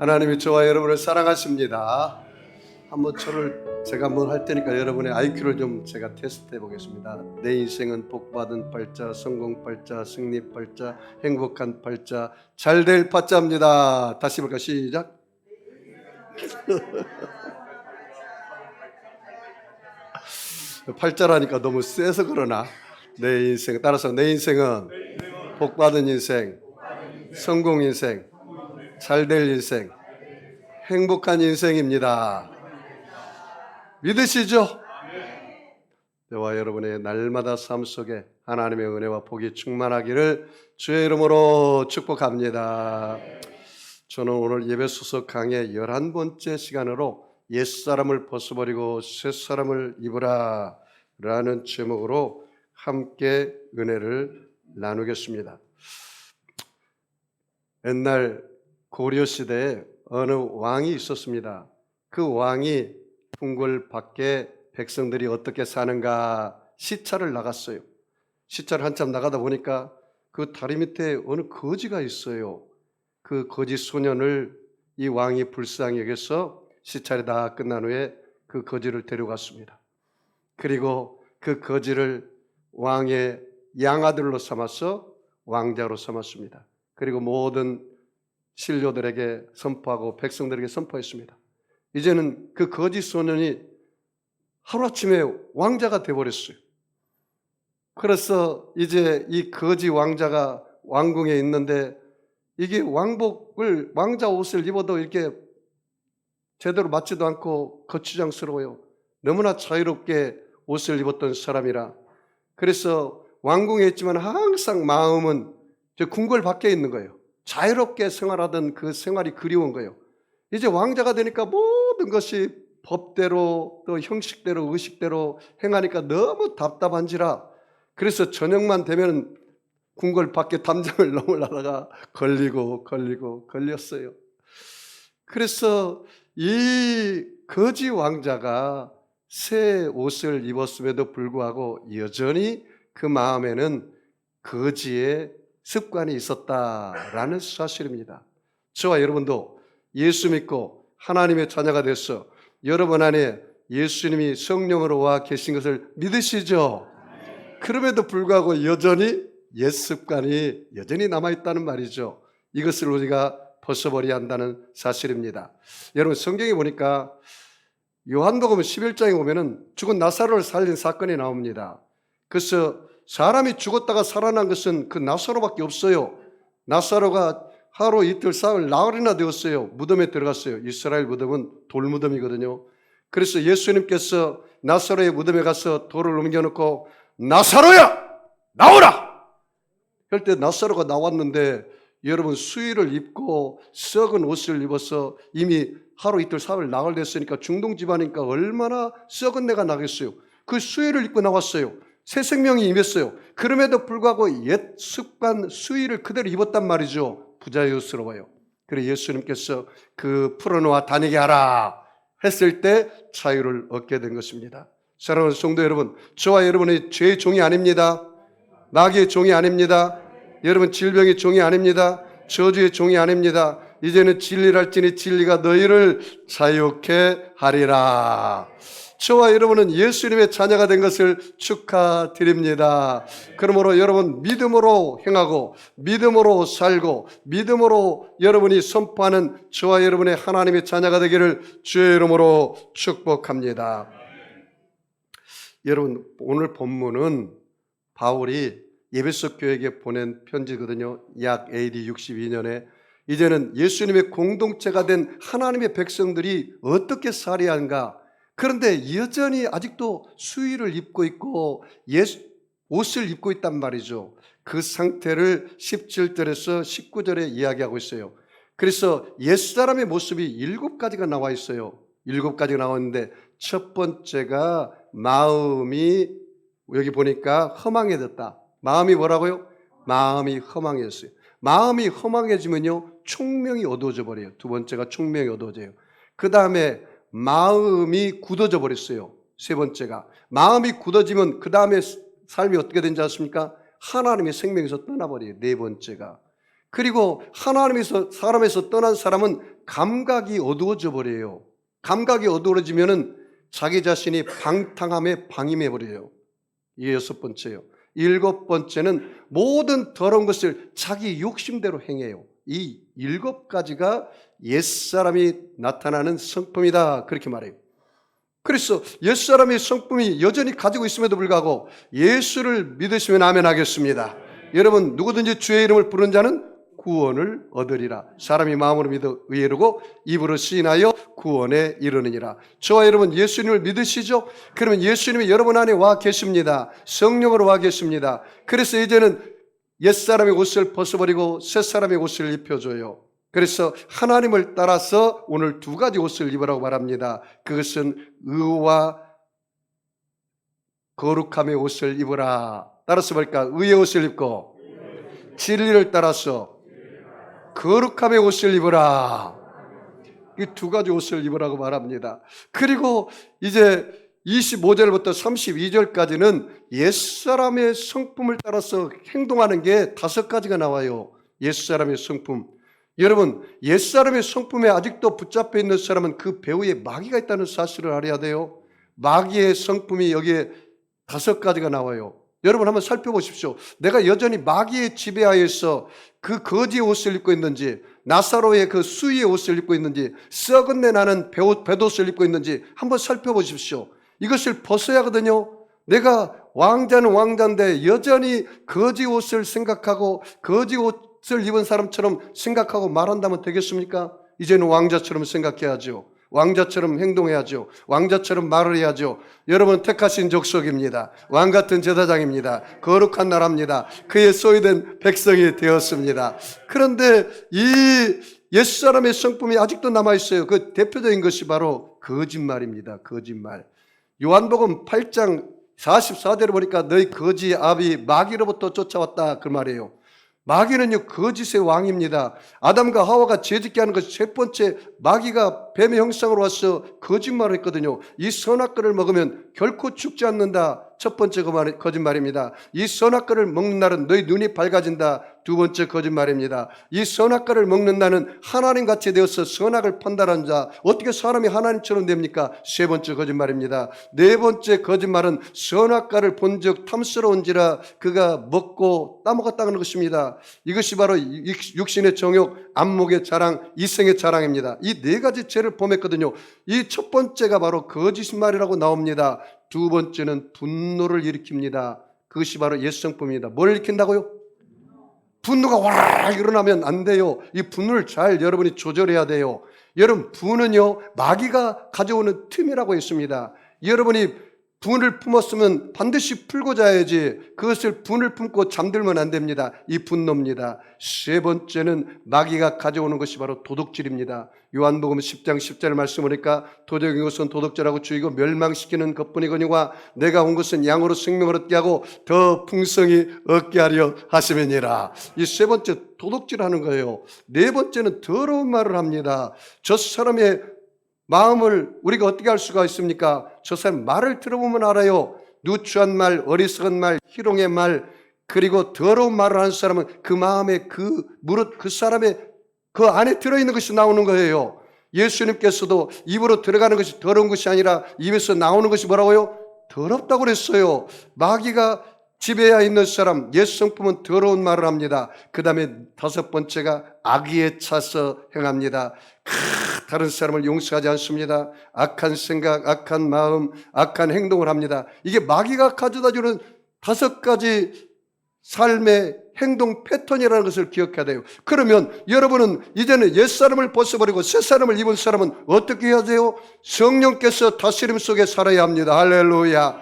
하나님이 저와 여러분을 사랑하십니다. 한번 제가 한번 할 테니까 여러분의 IQ를 좀 제가 테스트해 보겠습니다. 내 인생은 복받은 팔자, 성공 팔자, 승리 팔자, 행복한 팔자, 잘될 팔자입니다. 다시 볼까? 시작. 팔자라니까 너무 세서 그러나 내 인생, 따라서 내 인생은 복받은 인생, 성공 인생, 잘될 인생, 행복한 인생입니다. 믿으시죠? 저와 여러분의 날마다 삶 속에 하나님의 은혜와 복이 충만하기를 주의 이름으로 축복합니다. 저는 오늘 예배소서 강의 11번째 시간으로 옛사람을 벗어버리고 새사람을 입으라 라는 제목으로 함께 은혜를 나누겠습니다. 옛날 고려시대에 어느 왕이 있었습니다. 그 왕이 궁궐 밖에 백성들이 어떻게 사는가 시찰을 나갔어요. 시찰을 한참 나가다 보니까 그 다리 밑에 어느 거지가 있어요. 그 거지 소년을 이 왕이 불쌍히 여겨서 시찰이 다 끝난 후에 그 거지를 데려갔습니다. 그리고 그 거지를 왕의 양아들로 삼아서 왕자로 삼았습니다. 그리고 모든 신료들에게 선포하고 백성들에게 선포했습니다. 이제는 그 거지 소년이 하루아침에 왕자가 되어버렸어요. 그래서 이제 이 거지 왕자가 왕궁에 있는데 이게 왕자 옷을 입어도 이렇게 제대로 맞지도 않고 거추장스러워요. 너무나 자유롭게 옷을 입었던 사람이라. 그래서 왕궁에 있지만 항상 마음은 저 궁궐 밖에 있는 거예요. 자유롭게 생활하던 그 생활이 그리운 거예요. 이제 왕자가 되니까 모든 것이 법대로 또 형식대로 의식대로 행하니까 너무 답답한지라. 그래서 저녁만 되면 궁궐 밖에 담장을 넘으려다가 걸렸어요. 그래서 이 거지 왕자가 새 옷을 입었음에도 불구하고 여전히 그 마음에는 거지의 습관이 있었다라는 사실입니다. 저와 여러분도 예수 믿고 하나님의 자녀가 돼서 여러분 안에 예수님이 성령으로 와 계신 것을 믿으시죠? 그럼에도 불구하고 여전히 옛 습관이 여전히 남아있다는 말이죠. 이것을 우리가 벗어버려야 한다는 사실입니다. 여러분 성경에 보니까 요한복음 11장에 보면은 죽은 나사로를 살린 사건이 나옵니다. 그래서 사람이 죽었다가 살아난 것은 그 나사로밖에 없어요. 나사로가 하루 이틀 사흘 나흘이나 되었어요. 무덤에 들어갔어요. 이스라엘 무덤은 돌무덤이거든요. 그래서 예수님께서 나사로의 무덤에 가서 돌을 옮겨놓고 나사로야 나오라! 할 때 나사로가 나왔는데 여러분 수의를 입고 썩은 옷을 입어서 이미 하루 이틀 사흘 나흘 됐으니까 중동 집안이니까 얼마나 썩은 내가 나겠어요. 그 수의를 입고 나왔어요. 새 생명이 임했어요. 그럼에도 불구하고 옛 습관 수의를 그대로 입었단 말이죠. 부자유스러워요. 그래서 예수님께서 그 풀어놓아 다니게 하라 했을 때 자유를 얻게 된 것입니다. 사랑하는 성도 여러분, 저와 여러분의 죄의 종이 아닙니다. 마귀의 종이 아닙니다. 여러분 질병의 종이 아닙니다. 저주의 종이 아닙니다. 이제는 진리랄지니 진리가 너희를 자유케 하리라. 저와 여러분은 예수님의 자녀가 된 것을 축하드립니다. 그러므로 여러분 믿음으로 행하고 믿음으로 살고 믿음으로 여러분이 선포하는 저와 여러분의 하나님의 자녀가 되기를 주의 이름으로 축복합니다. 여러분 오늘 본문은 바울이 에베소 교회에게 보낸 편지거든요. 약 AD 62년에 이제는 예수님의 공동체가 된 하나님의 백성들이 어떻게 살아야 하는가. 그런데 여전히 아직도 수의를 입고 있고 옷을 입고 있단 말이죠. 그 상태를 17절에서 19절에 이야기하고 있어요. 그래서 옛사람의 모습이 7가지가 나와 있어요. 7가지가 나왔는데 첫 번째가 마음이 여기 보니까 허망해졌다. 마음이 뭐라고요? 마음이 허망해졌어요. 마음이 허망해지면요 총명이 어두워져 버려요. 두 번째가 총명이 어두워져요. 그 다음에 마음이 굳어져 버렸어요. 세 번째가 마음이 굳어지면 그 다음에 삶이 어떻게 되는지 아십니까? 하나님의 생명에서 떠나버려요. 네 번째가. 그리고 하나님에서 사람에서 떠난 사람은 감각이 어두워져 버려요. 감각이 어두워지면은 자기 자신이 방탕함에 방임해 버려요. 이게 6번째요. 7번째는 모든 더러운 것을 자기 욕심대로 행해요. 이 7가지가 옛사람이 나타나는 성품이다, 그렇게 말해요. 그래서 옛사람의 성품이 여전히 가지고 있음에도 불구하고 예수를 믿으시면 아멘 하겠습니다. 여러분, 누구든지 주의 이름을 부른 자는 구원을 얻으리라. 사람이 마음으로 믿어 의에르고 입으로 시인하여 구원에 이르느니라. 저와 여러분 예수님을 믿으시죠? 그러면 예수님이 여러분 안에 와 계십니다. 성령으로 와 계십니다. 그래서 이제는 옛사람의 옷을 벗어버리고 새사람의 옷을 입혀줘요. 그래서 하나님을 따라서 오늘 2가지 옷을 입으라고 말합니다. 그것은 의와 거룩함의 옷을 입으라. 따라서 볼까? 의의 옷을 입고 진리를 따라서 거룩함의 옷을 입으라. 이 2가지 옷을 입으라고 말합니다. 그리고 이제 25절부터 32절까지는 옛사람의 성품을 따라서 행동하는 게 5가지가 나와요. 옛사람의 성품. 여러분, 옛사람의 성품에 아직도 붙잡혀 있는 사람은 그 배후에 마귀가 있다는 사실을 알아야 돼요. 마귀의 성품이 여기에 5가지가 나와요. 여러분 한번 살펴보십시오. 내가 여전히 마귀의 지배하에서 그 거지의 옷을 입고 있는지, 나사로의 그 수의의 옷을 입고 있는지, 썩은 내 나는 뱃옷을 입고 있는지 한번 살펴보십시오. 이것을 벗어야 하거든요. 내가 왕자는 왕자인데 여전히 거지 옷을 생각하고 거지 옷을 입은 사람처럼 생각하고 말한다면 되겠습니까? 이제는 왕자처럼 생각해야죠. 왕자처럼 행동해야죠. 왕자처럼 말을 해야죠. 여러분 택하신 족속입니다. 왕같은 제사장입니다. 거룩한 나라입니다. 그의 소유된 백성이 되었습니다. 그런데 이 옛사람의 성품이 아직도 남아있어요. 그 대표적인 것이 바로 거짓말입니다. 거짓말. 요한복음 8장 44절에 보니까 너희 거지 아비 마귀로부터 쫓아왔다, 그 말이에요. 마귀는요 거짓의 왕입니다. 아담과 하와가 죄짓게 하는 것이 3번째, 마귀가 뱀의 형상으로 와서 거짓말을 했거든요. 이 선악과를 먹으면 결코 죽지 않는다. 1번째 거짓말입니다. 이 선악과를 먹는 날은 너희 눈이 밝아진다. 2번째 거짓말입니다. 이 선악과를 먹는 날은 하나님같이 되어서 선악을 판단하는 자. 어떻게 사람이 하나님처럼 됩니까? 3번째 거짓말입니다. 4번째 거짓말은 선악과를 본즉 탐스러운지라 그가 먹고 따먹었다는 것입니다. 이것이 바로 육신의 정욕, 안목의 자랑, 이생의 자랑입니다. 이 4가지 죄를 범했거든요. 이 첫 번째가 바로 거짓말이라고 나옵니다. 2번째는 분노를 일으킵니다. 그것이 바로 옛성품입니다. 뭘 일으킨다고요? 분노가 와라 일어나면 안 돼요. 이 분노를 잘 여러분이 조절해야 돼요. 여러분, 분은요 마귀가 가져오는 틈이라고 했습니다. 여러분이 분을 품었으면 반드시 풀고 자야지, 그것을 분을 품고 잠들면 안 됩니다. 이 분노입니다. 3번째는 마귀가 가져오는 것이 바로 도둑질입니다. 요한복음 10장 10절 말씀 보니까 도적인 것은 도둑질하고 죽이고 멸망시키는 것뿐이거니와 내가 온 것은 양으로 생명을 얻게 하고 더 풍성히 얻게 하려 하심이니라. 이 3번째 도둑질하는 거예요. 4번째는 더러운 말을 합니다. 저 사람의 마음을 우리가 어떻게 알 수가 있습니까? 저 사람 말을 들어보면 알아요. 누추한 말, 어리석은 말, 희롱의 말, 그리고 더러운 말을 하는 사람은 그 마음에 그 무릇 그 사람의 그 안에 들어있는 것이 나오는 거예요. 예수님께서도 입으로 들어가는 것이 더러운 것이 아니라 입에서 나오는 것이 뭐라고요? 더럽다고 그랬어요. 마귀가 지배하에 있는 사람, 옛 성품은 더러운 말을 합니다. 그 다음에 5번째가 악의에 차서 행합니다. 다른 사람을 용서하지 않습니다. 악한 생각, 악한 마음, 악한 행동을 합니다. 이게 마귀가 가져다주는 5가지 삶의 행동 패턴이라는 것을 기억해야 돼요. 그러면 여러분은 이제는 옛사람을 벗어버리고 새사람을 입은 사람은 어떻게 해야 돼요? 성령께서 다스림 속에 살아야 합니다. 할렐루야.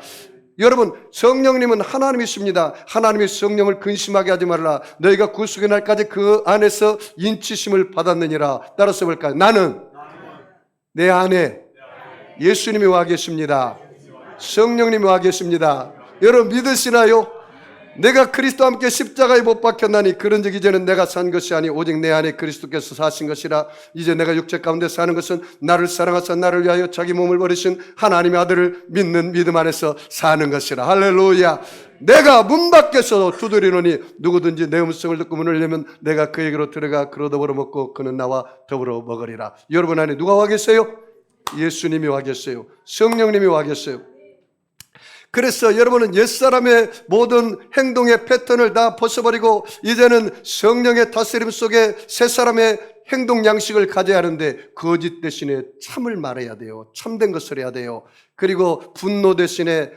여러분, 성령님은 하나님이십니다. 하나님의 성령을 근심하게 하지 말라. 너희가 구속의 날까지 그 안에서 인치심을 받았느니라. 따라서 볼까요? 나는 내 안에 예수님이 와 계십니다. 성령님이 와 계십니다. 여러분 믿으시나요? 내가 그리스도와 함께 십자가에 못 박혔나니 그런즉 이제는 내가 산 것이 아니 오직 내 안에 그리스도께서 사신 것이라. 이제 내가 육체 가운데 사는 것은 나를 사랑하사 나를 위하여 자기 몸을 버리신 하나님의 아들을 믿는 믿음 안에서 사는 것이라. 할렐루야. 내가 문 밖에서 두드리노니 누구든지 내 음성을 듣고 문을 열면 내가 그에게로 들어가 그로 더불어 먹고 그는 나와 더불어 먹으리라. 여러분 안에 누가 와 계세요? 예수님이 와 계세요. 성령님이 와 계세요. 그래서 여러분은 옛사람의 모든 행동의 패턴을 다 벗어버리고 이제는 성령의 다스림 속에 새사람의 행동 양식을 가져야 하는데 거짓 대신에 참을 말해야 돼요. 참된 것을 해야 돼요. 그리고 분노 대신에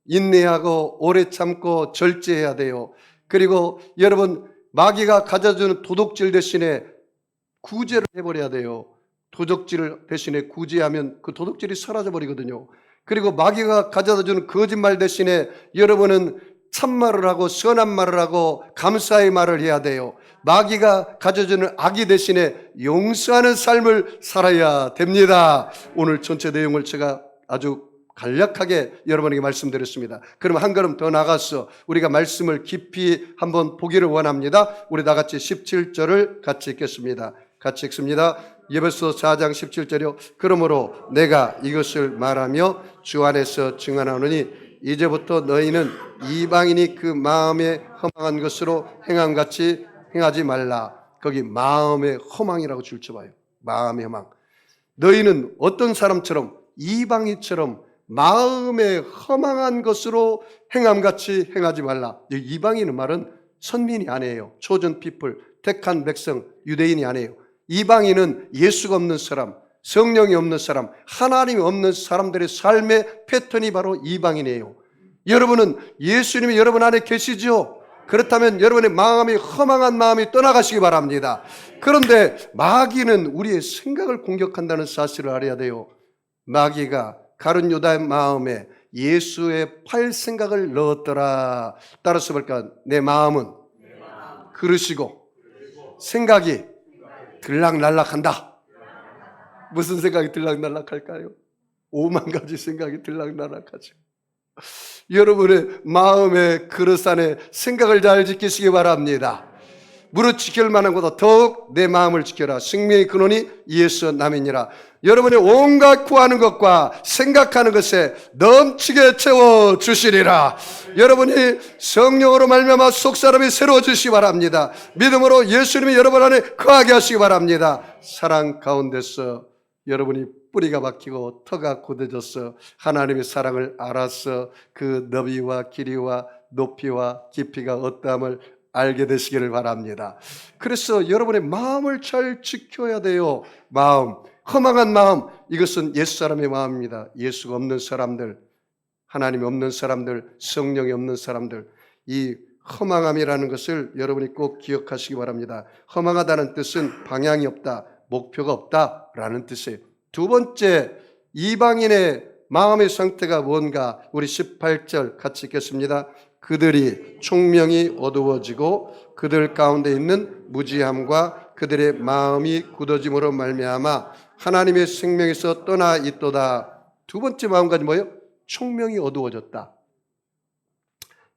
인내하고 오래 참고 절제해야 돼요. 그리고 여러분 마귀가 가져주는 도둑질 대신에 구제를 해버려야 돼요. 도둑질 대신에 구제하면 그 도둑질이 사라져 버리거든요. 그리고 마귀가 가져다주는 거짓말 대신에 여러분은 참말을 하고 선한 말을 하고 감사의 말을 해야 돼요. 마귀가 가져주는 악의 대신에 용서하는 삶을 살아야 됩니다. 오늘 전체 내용을 제가 아주 간략하게 여러분에게 말씀드렸습니다. 그럼 한 걸음 더 나가서 우리가 말씀을 깊이 한번 보기를 원합니다. 우리 다 같이 17절을 같이 읽겠습니다. 같이 읽습니다. 에베소 4장 17절이요. 그러므로 내가 이것을 말하며 주 안에서 증언하노니 이제부터 너희는 이방인이 그 마음에 허망한 것으로 행함같이 행하지 말라. 거기 마음의 허망이라고 줄쳐봐요. 마음의 허망. 너희는 어떤 사람처럼 이방인처럼 마음에 허망한 것으로 행함같이 행하지 말라. 이방인의 말은 선민이 아니에요. 초전 피플, 택한 백성, 유대인이 아니에요. 이방인은 예수가 없는 사람, 성령이 없는 사람, 하나님이 없는 사람들의 삶의 패턴이 바로 이방인이에요. 여러분은 예수님이 여러분 안에 계시죠? 그렇다면 여러분의 마음이 허망한 마음이 떠나가시기 바랍니다. 그런데 마귀는 우리의 생각을 공격한다는 사실을 알아야 돼요. 마귀가 가룟 유다의 마음에 예수의 팔 생각을 넣었더라. 따라서 볼까? 내 마음은 그릇이고 생각이 들락날락한다. 무슨 생각이 들락날락할까요? 5만 가지 생각이 들락날락하죠. 여러분의 마음의 그릇 안에 생각을 잘 지키시기 바랍니다. 무릇 지킬 만한 것보다 더욱 내 마음을 지켜라. 생명의 근원이 예수 남이니라. 여러분의 온갖 구하는 것과 생각하는 것에 넘치게 채워주시리라. 여러분이 성령으로 말미암아 속사람이 새로워지시기 바랍니다. 믿음으로 예수님이 여러분 안에 거하게 하시기 바랍니다. 사랑 가운데서 여러분이 뿌리가 박히고 터가 굳어져서 하나님의 사랑을 알아서 그 너비와 길이와 높이와 깊이가 어떠함을 알게 되시기를 바랍니다. 그래서 여러분의 마음을 잘 지켜야 돼요. 마음, 허망한 마음, 이것은 옛사람의 마음입니다. 예수가 없는 사람들, 하나님이 없는 사람들, 성령이 없는 사람들, 이 허망함이라는 것을 여러분이 꼭 기억하시기 바랍니다. 허망하다는 뜻은 방향이 없다, 목표가 없다라는 뜻이에요. 두 번째, 이방인의 마음의 상태가 뭔가 우리 18절 같이 읽겠습니다. 그들이 총명이 어두워지고 그들 가운데 있는 무지함과 그들의 마음이 굳어짐으로 말미암아 하나님의 생명에서 떠나 있도다. 두 번째 마음가짐 뭐예요? 총명이 어두워졌다.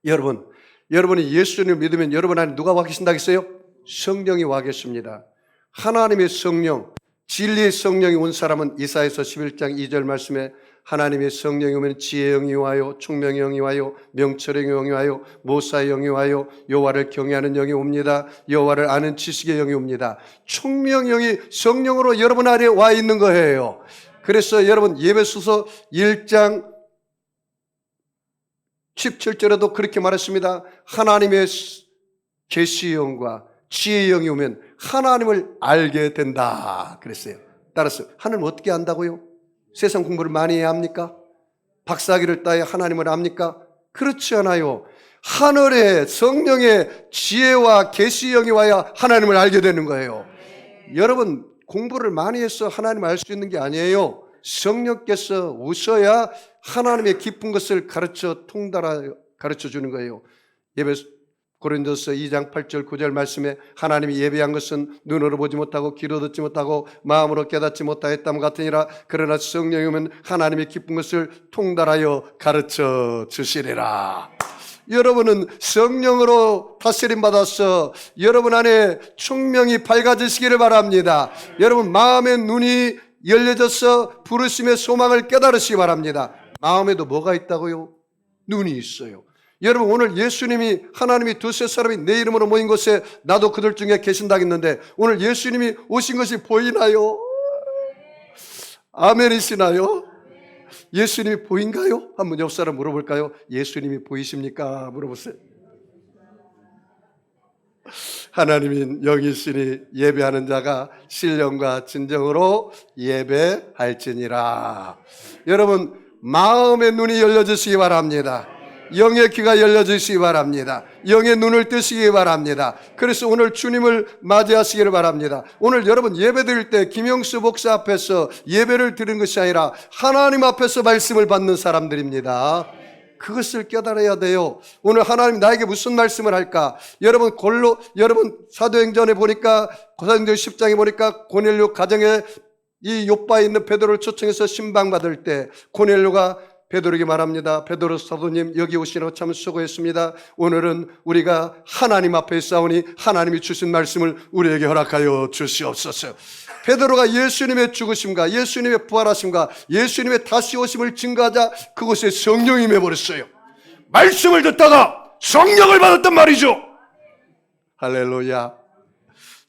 여러분이 예수님을 믿으면 여러분 안에 누가 와 계신다고 했어요? 성령이 와 계십니다. 하나님의 성령, 진리의 성령이 온 사람은 이사야서 11장 2절 말씀에 하나님의 성령이 오면 지혜의 영이 와요, 총명의 영이 와요, 명철의 영이 와요, 모사의 영이 와요, 여호와를 경외하는 영이 옵니다. 여호와를 아는 지식의 영이 옵니다. 총명의 영이 성령으로 여러분 안에 와 있는 거예요. 그래서 여러분 에베소서 1장 17절에도 그렇게 말했습니다. 하나님의 계시의 영과 지혜의 영이 오면 하나님을 알게 된다 그랬어요. 따라서 하나님 어떻게 안다고요? 세상 공부를 많이 해야 합니까? 박사학위를 따야 하나님을 압니까? 그렇지 않아요. 하늘의 성령의 지혜와 계시의 영이 와야 하나님을 알게 되는 거예요. 여러분 공부를 많이 해서 하나님을 알 수 있는 게 아니에요. 성령께서 오셔야 하나님의 깊은 것을 가르쳐 주는 거예요. 고린도서 2장 8절 9절 말씀에 하나님이 예비한 것은 눈으로 보지 못하고 귀로 듣지 못하고 마음으로 깨닫지 못하였다무 같으니라. 그러나 성령이 오면 하나님의 기쁜 것을 통달하여 가르쳐 주시리라. 여러분은 성령으로 다스림 받아서 여러분 안에 총명이 밝아지시기를 바랍니다. 여러분 마음의 눈이 열려져서 부르심의 소망을 깨달으시기 바랍니다. 마음에도 뭐가 있다고요? 눈이 있어요. 여러분 오늘 예수님이 하나님이 두세 사람이 내 이름으로 모인 곳에 나도 그들 중에 계신다 했는데 오늘 예수님이 오신 것이 보이나요? 아멘이시나요? 예수님이 보인가요? 한번 옆 사람 물어볼까요? 예수님이 보이십니까? 물어보세요. 하나님인 영이시니 예배하는 자가 신령과 진정으로 예배할지니라. 여러분 마음의 눈이 열려주시기 바랍니다. 영의 귀가 열려주시기 바랍니다. 영의 눈을 뜨시기 바랍니다. 그래서 오늘 주님을 맞이하시기를 바랍니다. 오늘 여러분 예배 드릴 때 김영수 목사 앞에서 예배를 드리는 것이 아니라 하나님 앞에서 말씀을 받는 사람들입니다. 그것을 깨달아야 돼요. 오늘 하나님 나에게 무슨 말씀을 할까? 여러분 사도행전에 보니까 사도행전 10장에 보니까 고넬료 가정에 이 요바에 있는 베드로를 초청해서 신방받을 때 고넬료가 베드로에게 말합니다. 베드로 사도님 여기 오시라고 참 수고했습니다. 오늘은 우리가 하나님 앞에 싸우니 하나님이 주신 말씀을 우리에게 허락하여 주시옵소서. 베드로가 예수님의 죽으심과 예수님의 부활하심과 예수님의 다시 오심을 증거하자 그곳에 성령이 임해버렸어요. 말씀을 듣다가 성령을 받았단 말이죠. 할렐루야.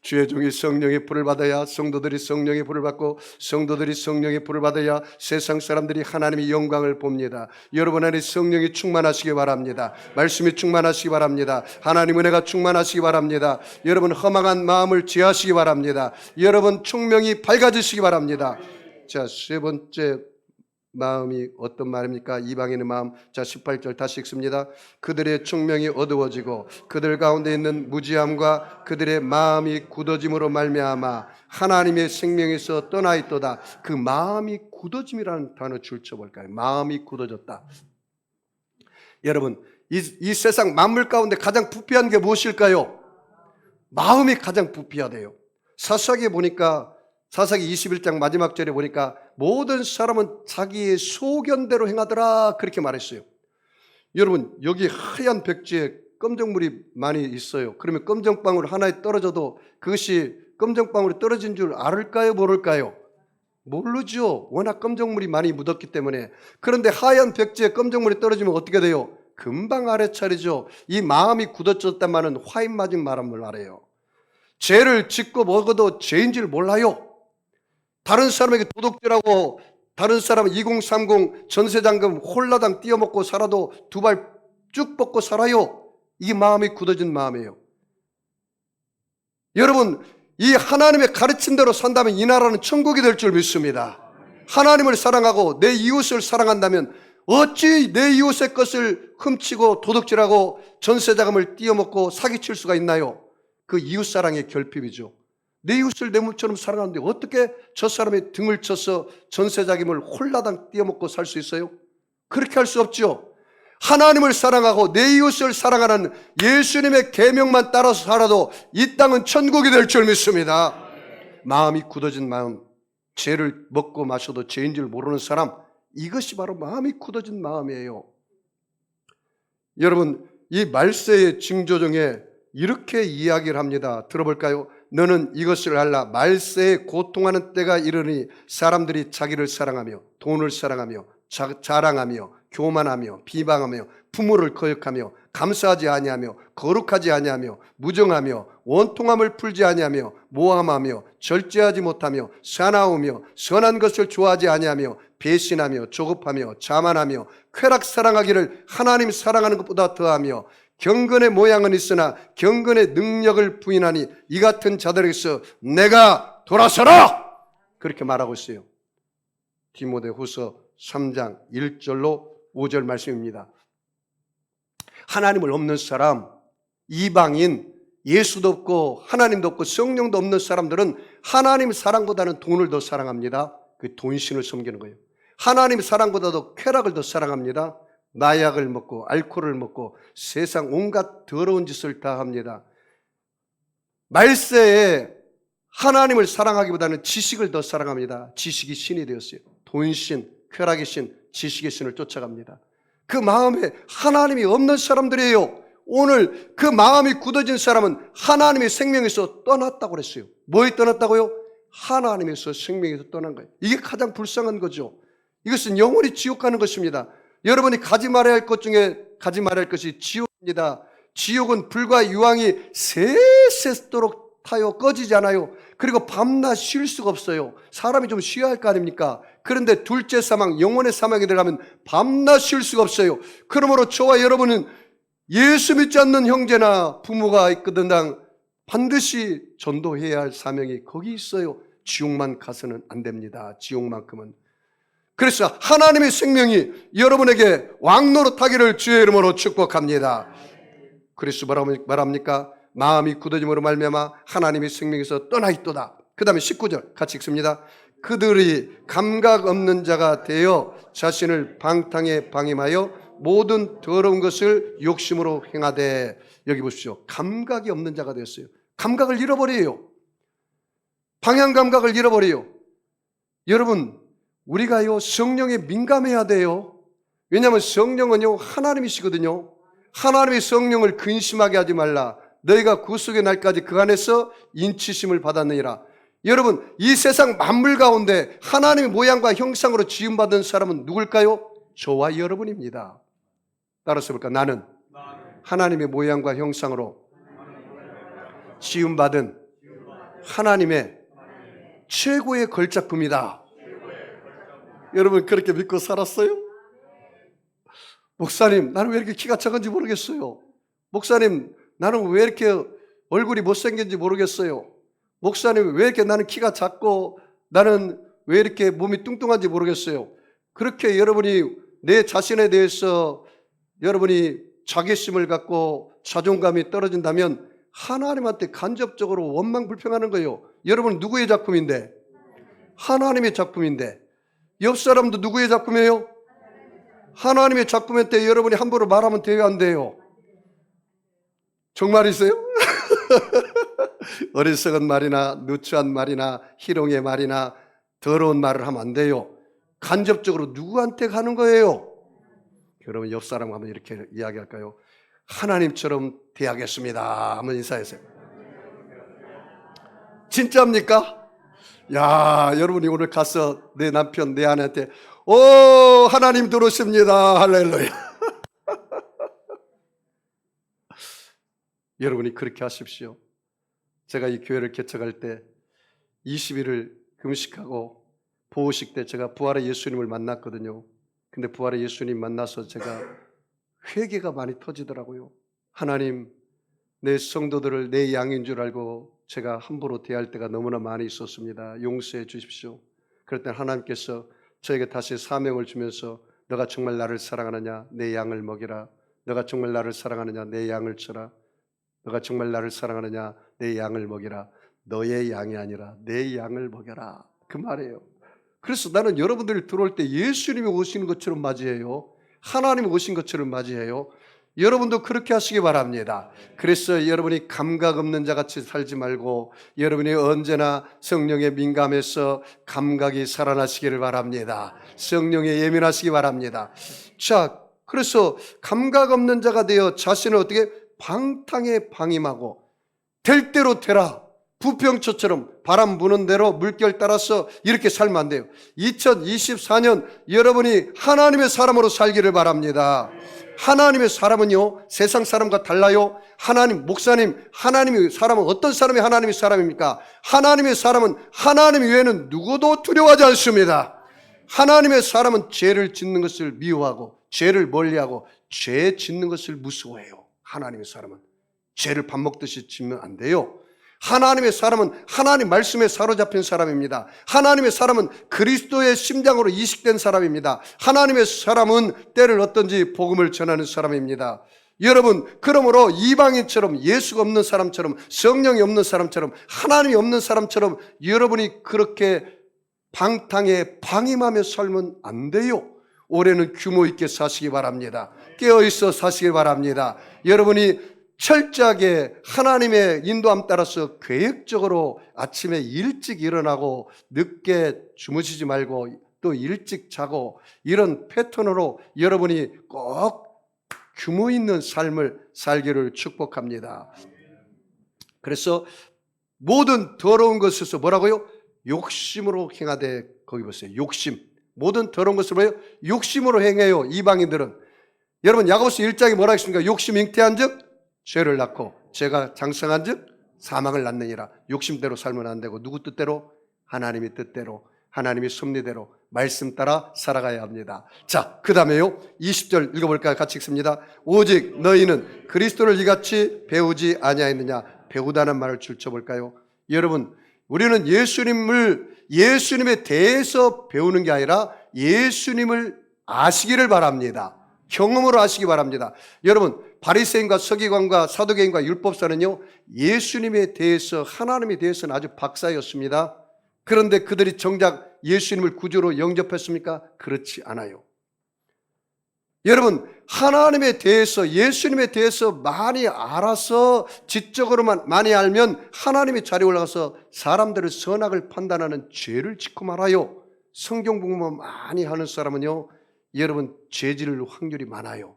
주의 종이 성령의 불을 받아야 성도들이 성령의 불을 받고 성도들이 성령의 불을 받아야 세상 사람들이 하나님의 영광을 봅니다. 여러분 안에 성령이 충만하시기 바랍니다. 말씀이 충만하시기 바랍니다. 하나님 은혜가 충만하시기 바랍니다. 여러분 허망한 마음을 제하시기 바랍니다. 여러분 총명이 밝아지시기 바랍니다. 자, 세 번째 마음이 어떤 말입니까? 이방인의 마음. 자, 18절 다시 읽습니다. 그들의 총명이 어두워지고 그들 가운데 있는 무지함과 그들의 마음이 굳어짐으로 말미암아 하나님의 생명에서 떠나 있도다. 그 마음이 굳어짐이라는 단어 줄쳐볼까요? 마음이 굳어졌다. 여러분 이 세상 만물 가운데 가장 부패한 게 무엇일까요? 마음이 가장 부패하대요. 사사기에 보니까 사사기 21장 마지막 절에 보니까 모든 사람은 자기의 소견대로 행하더라 그렇게 말했어요. 여러분 여기 하얀 백지에 검정물이 많이 있어요. 그러면 검정방울 하나에 떨어져도 그것이 검정방울이 떨어진 줄 알을까요? 모를까요? 모르죠. 워낙 검정물이 많이 묻었기 때문에. 그런데 하얀 백지에 검정물이 떨어지면 어떻게 돼요? 금방 알아차리죠. 이 마음이 굳어졌단 말은 화인 맞은 말을 알아요. 죄를 짓고 먹어도 죄인 줄 몰라요. 다른 사람에게 도둑질하고 다른 사람은 2030 전세잔금 홀라당 띄어먹고 살아도 두 발 쭉 뻗고 살아요. 이게 마음이 굳어진 마음이에요. 여러분 이 하나님의 가르침대로 산다면 이 나라는 천국이 될 줄 믿습니다. 하나님을 사랑하고 내 이웃을 사랑한다면 어찌 내 이웃의 것을 훔치고 도둑질하고 전세자금을 띄어먹고 사기칠 수가 있나요? 그 이웃사랑의 결핍이죠. 내 이웃을 내 몸처럼 사랑하는데 어떻게 저 사람의 등을 쳐서 전세자금을 홀라당 띄어먹고 살 수 있어요? 그렇게 할 수 없죠. 하나님을 사랑하고 내 이웃을 사랑하는 예수님의 계명만 따라서 살아도 이 땅은 천국이 될 줄 믿습니다. 마음이 굳어진 마음, 죄를 먹고 마셔도 죄인 줄 모르는 사람, 이것이 바로 마음이 굳어진 마음이에요. 여러분 이 말세의 징조 중에 이렇게 이야기를 합니다. 들어볼까요? 너는 이것을 알라. 말세에 고통하는 때가 이르니 사람들이 자기를 사랑하며 돈을 사랑하며 자랑하며 교만하며 비방하며 부모를 거역하며 감사하지 아니하며 거룩하지 아니하며 무정하며 원통함을 풀지 아니하며 모함하며 절제하지 못하며 사나우며 선한 것을 좋아하지 아니하며 배신하며 조급하며 자만하며 쾌락 사랑하기를 하나님 사랑하는 것보다 더하며 경건의 모양은 있으나 경건의 능력을 부인하니 이 같은 자들에게서 내가 돌아서라! 그렇게 말하고 있어요. 디모데후서 3장 1절로 5절 말씀입니다. 하나님을 없는 사람, 이방인, 예수도 없고 하나님도 없고 성령도 없는 사람들은 하나님 사랑보다는 돈을 더 사랑합니다. 그 돈신을 섬기는 거예요. 하나님 사랑보다도 쾌락을 더 사랑합니다. 마약을 먹고 알코올을 먹고 세상 온갖 더러운 짓을 다 합니다. 말세에 하나님을 사랑하기보다는 지식을 더 사랑합니다. 지식이 신이 되었어요. 돈신, 쾌락의 신, 지식의 신을 쫓아갑니다. 그 마음에 하나님이 없는 사람들이에요. 오늘 그 마음이 굳어진 사람은 하나님의 생명에서 떠났다고 그랬어요. 뭐에 떠났다고요? 하나님에서 생명에서 떠난 거예요. 이게 가장 불쌍한 거죠. 이것은 영원히 지옥 가는 것입니다. 여러분이 가지 말아야 할 것 중에 가지 말아야 할 것이 지옥입니다. 지옥은 불과 유황이 새새도록 타요. 꺼지지 않아요. 그리고 밤낮 쉴 수가 없어요. 사람이 좀 쉬어야 할 거 아닙니까? 그런데 둘째 사망, 영혼의 사망에 들어가면 밤낮 쉴 수가 없어요. 그러므로 저와 여러분은 예수 믿지 않는 형제나 부모가 있거든 반드시 전도해야 할 사명이 거기 있어요. 지옥만 가서는 안 됩니다. 지옥만큼은. 그래서 하나님의 생명이 여러분에게 왕노릇하기를 주의 이름으로 축복합니다. 그래서 말합니까? 마음이 굳어짐으로 말미암아 하나님의 생명에서 떠나 있도다. 그 다음에 19절 같이 읽습니다. 그들이 감각 없는 자가 되어 자신을 방탕에 방임하여 모든 더러운 것을 욕심으로 행하되. 여기 보십시오. 감각이 없는 자가 되었어요. 감각을 잃어버려요. 방향 감각을 잃어버려요. 여러분, 우리가요 성령에 민감해야 돼요. 왜냐하면 성령은요 하나님이시거든요. 하나님의 성령을 근심하게 하지 말라. 너희가 구속의 날까지 그 안에서 인치심을 받았느니라. 여러분, 이 세상 만물 가운데 하나님의 모양과 형상으로 지음받은 사람은 누굴까요? 저와 여러분입니다. 따라서 볼까? 나는 하나님의 모양과 형상으로 지음받은 하나님의 최고의 걸작품이다. 여러분, 그렇게 믿고 살았어요? 목사님, 나는 왜 이렇게 키가 작은지 모르겠어요. 목사님, 나는 왜 이렇게 얼굴이 못생긴지 모르겠어요. 목사님, 왜 이렇게 나는 키가 작고 나는 왜 이렇게 몸이 뚱뚱한지 모르겠어요. 그렇게 여러분이 내 자신에 대해서 여러분이 자괴심을 갖고 자존감이 떨어진다면 하나님한테 간접적으로 원망불평하는 거예요. 여러분 누구의 작품인데? 하나님의 작품인데. 옆 사람도 누구의 작품이에요? 하나님의 작품일 때 여러분이 함부로 말하면 돼요, 안 돼요? 정말이세요? 어리석은 말이나 누추한 말이나 희롱의 말이나 더러운 말을 하면 안 돼요. 간접적으로 누구한테 가는 거예요? 여러분 옆 사람과 한번 이렇게 이야기할까요? 하나님처럼 대하겠습니다. 한번 인사하세요. 진짜입니까? 야, 여러분이 오늘 가서 내 남편, 내 아내한테 오, 하나님 들어오십니다. 할렐루야. 여러분이 그렇게 하십시오. 제가 이 교회를 개척할 때 20일을 금식하고 보호식 때 제가 부활의 예수님을 만났거든요. 근데 부활의 예수님 만나서 제가 회개가 많이 터지더라고요. 하나님, 내 성도들을 내 양인 줄 알고 제가 함부로 대할 때가 너무나 많이 있었습니다. 용서해 주십시오. 그럴 때 하나님께서 저에게 다시 사명을 주면서 너가 정말 나를 사랑하느냐? 내 양을 먹이라. 너가 정말 나를 사랑하느냐? 내 양을 쳐라. 너가 정말 나를 사랑하느냐? 내 양을 먹이라. 너의 양이 아니라 내 양을 먹여라. 그 말이에요. 그래서 나는 여러분들이 들어올 때 예수님이 오시는 것처럼 맞이해요. 하나님이 오신 것처럼 맞이해요. 여러분도 그렇게 하시기 바랍니다. 그래서 여러분이 감각 없는 자같이 살지 말고 여러분이 언제나 성령에 민감해서 감각이 살아나시기를 바랍니다. 성령에 예민하시기 바랍니다. 자, 그래서 감각 없는 자가 되어 자신을 어떻게 방탕에 방임하고 될 대로 되라. 부평초처럼 바람 부는 대로 물결 따라서 이렇게 살면 안 돼요. 2024년 여러분이 하나님의 사람으로 살기를 바랍니다. 하나님의 사람은요 세상 사람과 달라요. 하나님, 목사님, 하나님의 사람은 어떤 사람이 하나님의 사람입니까? 하나님의 사람은 하나님 외에는 누구도 두려워하지 않습니다. 하나님의 사람은 죄를 짓는 것을 미워하고 죄를 멀리하고 죄 짓는 것을 무서워해요. 하나님의 사람은 죄를 밥 먹듯이 짓면 안 돼요. 하나님의 사람은 하나님 말씀에 사로잡힌 사람입니다. 하나님의 사람은 그리스도의 심장으로 이식된 사람입니다. 하나님의 사람은 때를 얻든지 복음을 전하는 사람입니다. 여러분, 그러므로 이방인처럼 예수가 없는 사람처럼 성령이 없는 사람처럼 하나님이 없는 사람처럼 여러분이 그렇게 방탕에 방임하며 살면 안 돼요. 올해는 규모 있게 사시기 바랍니다. 깨어있어 사시기 바랍니다. 여러분이 철저하게 하나님의 인도함 따라서 계획적으로 아침에 일찍 일어나고 늦게 주무시지 말고 또 일찍 자고 이런 패턴으로 여러분이 꼭 규모 있는 삶을 살기를 축복합니다. 그래서 모든 더러운 것에서 뭐라고요? 욕심으로 행하되, 거기 보세요. 욕심. 모든 더러운 것을 뭐예요? 욕심으로 행해요. 이방인들은. 여러분 야고보서 1장에 뭐라 했습니까? 욕심 잉태한즉 죄를 낳고 죄가 장성한즉 사망을 낳느니라. 욕심대로 살면 안 되고 누구 뜻대로? 하나님의 뜻대로, 하나님의 섭리대로 말씀 따라 살아가야 합니다. 자, 그 다음에요 20절 읽어볼까요? 같이 읽습니다. 오직 너희는 그리스도를 이같이 배우지 아니하였느냐. 배우다는 말을 줄쳐볼까요? 여러분, 우리는 예수님에 대해서 배우는 게 아니라 예수님을 아시기를 바랍니다. 경험으로 아시기 바랍니다. 여러분, 바리새인과 서기관과 사두개인과 율법사는요, 예수님에 대해서, 하나님에 대해서는 아주 박사였습니다. 그런데 그들이 정작 예수님을 구주로 영접했습니까? 그렇지 않아요. 여러분, 하나님에 대해서, 예수님에 대해서 많이 알아서 지적으로만 많이 알면 하나님의 자리에 올라가서 사람들의 선악을 판단하는 죄를 짓고 말아요. 성경 공부 많이 하는 사람은요, 여러분 죄 지을 확률이 많아요.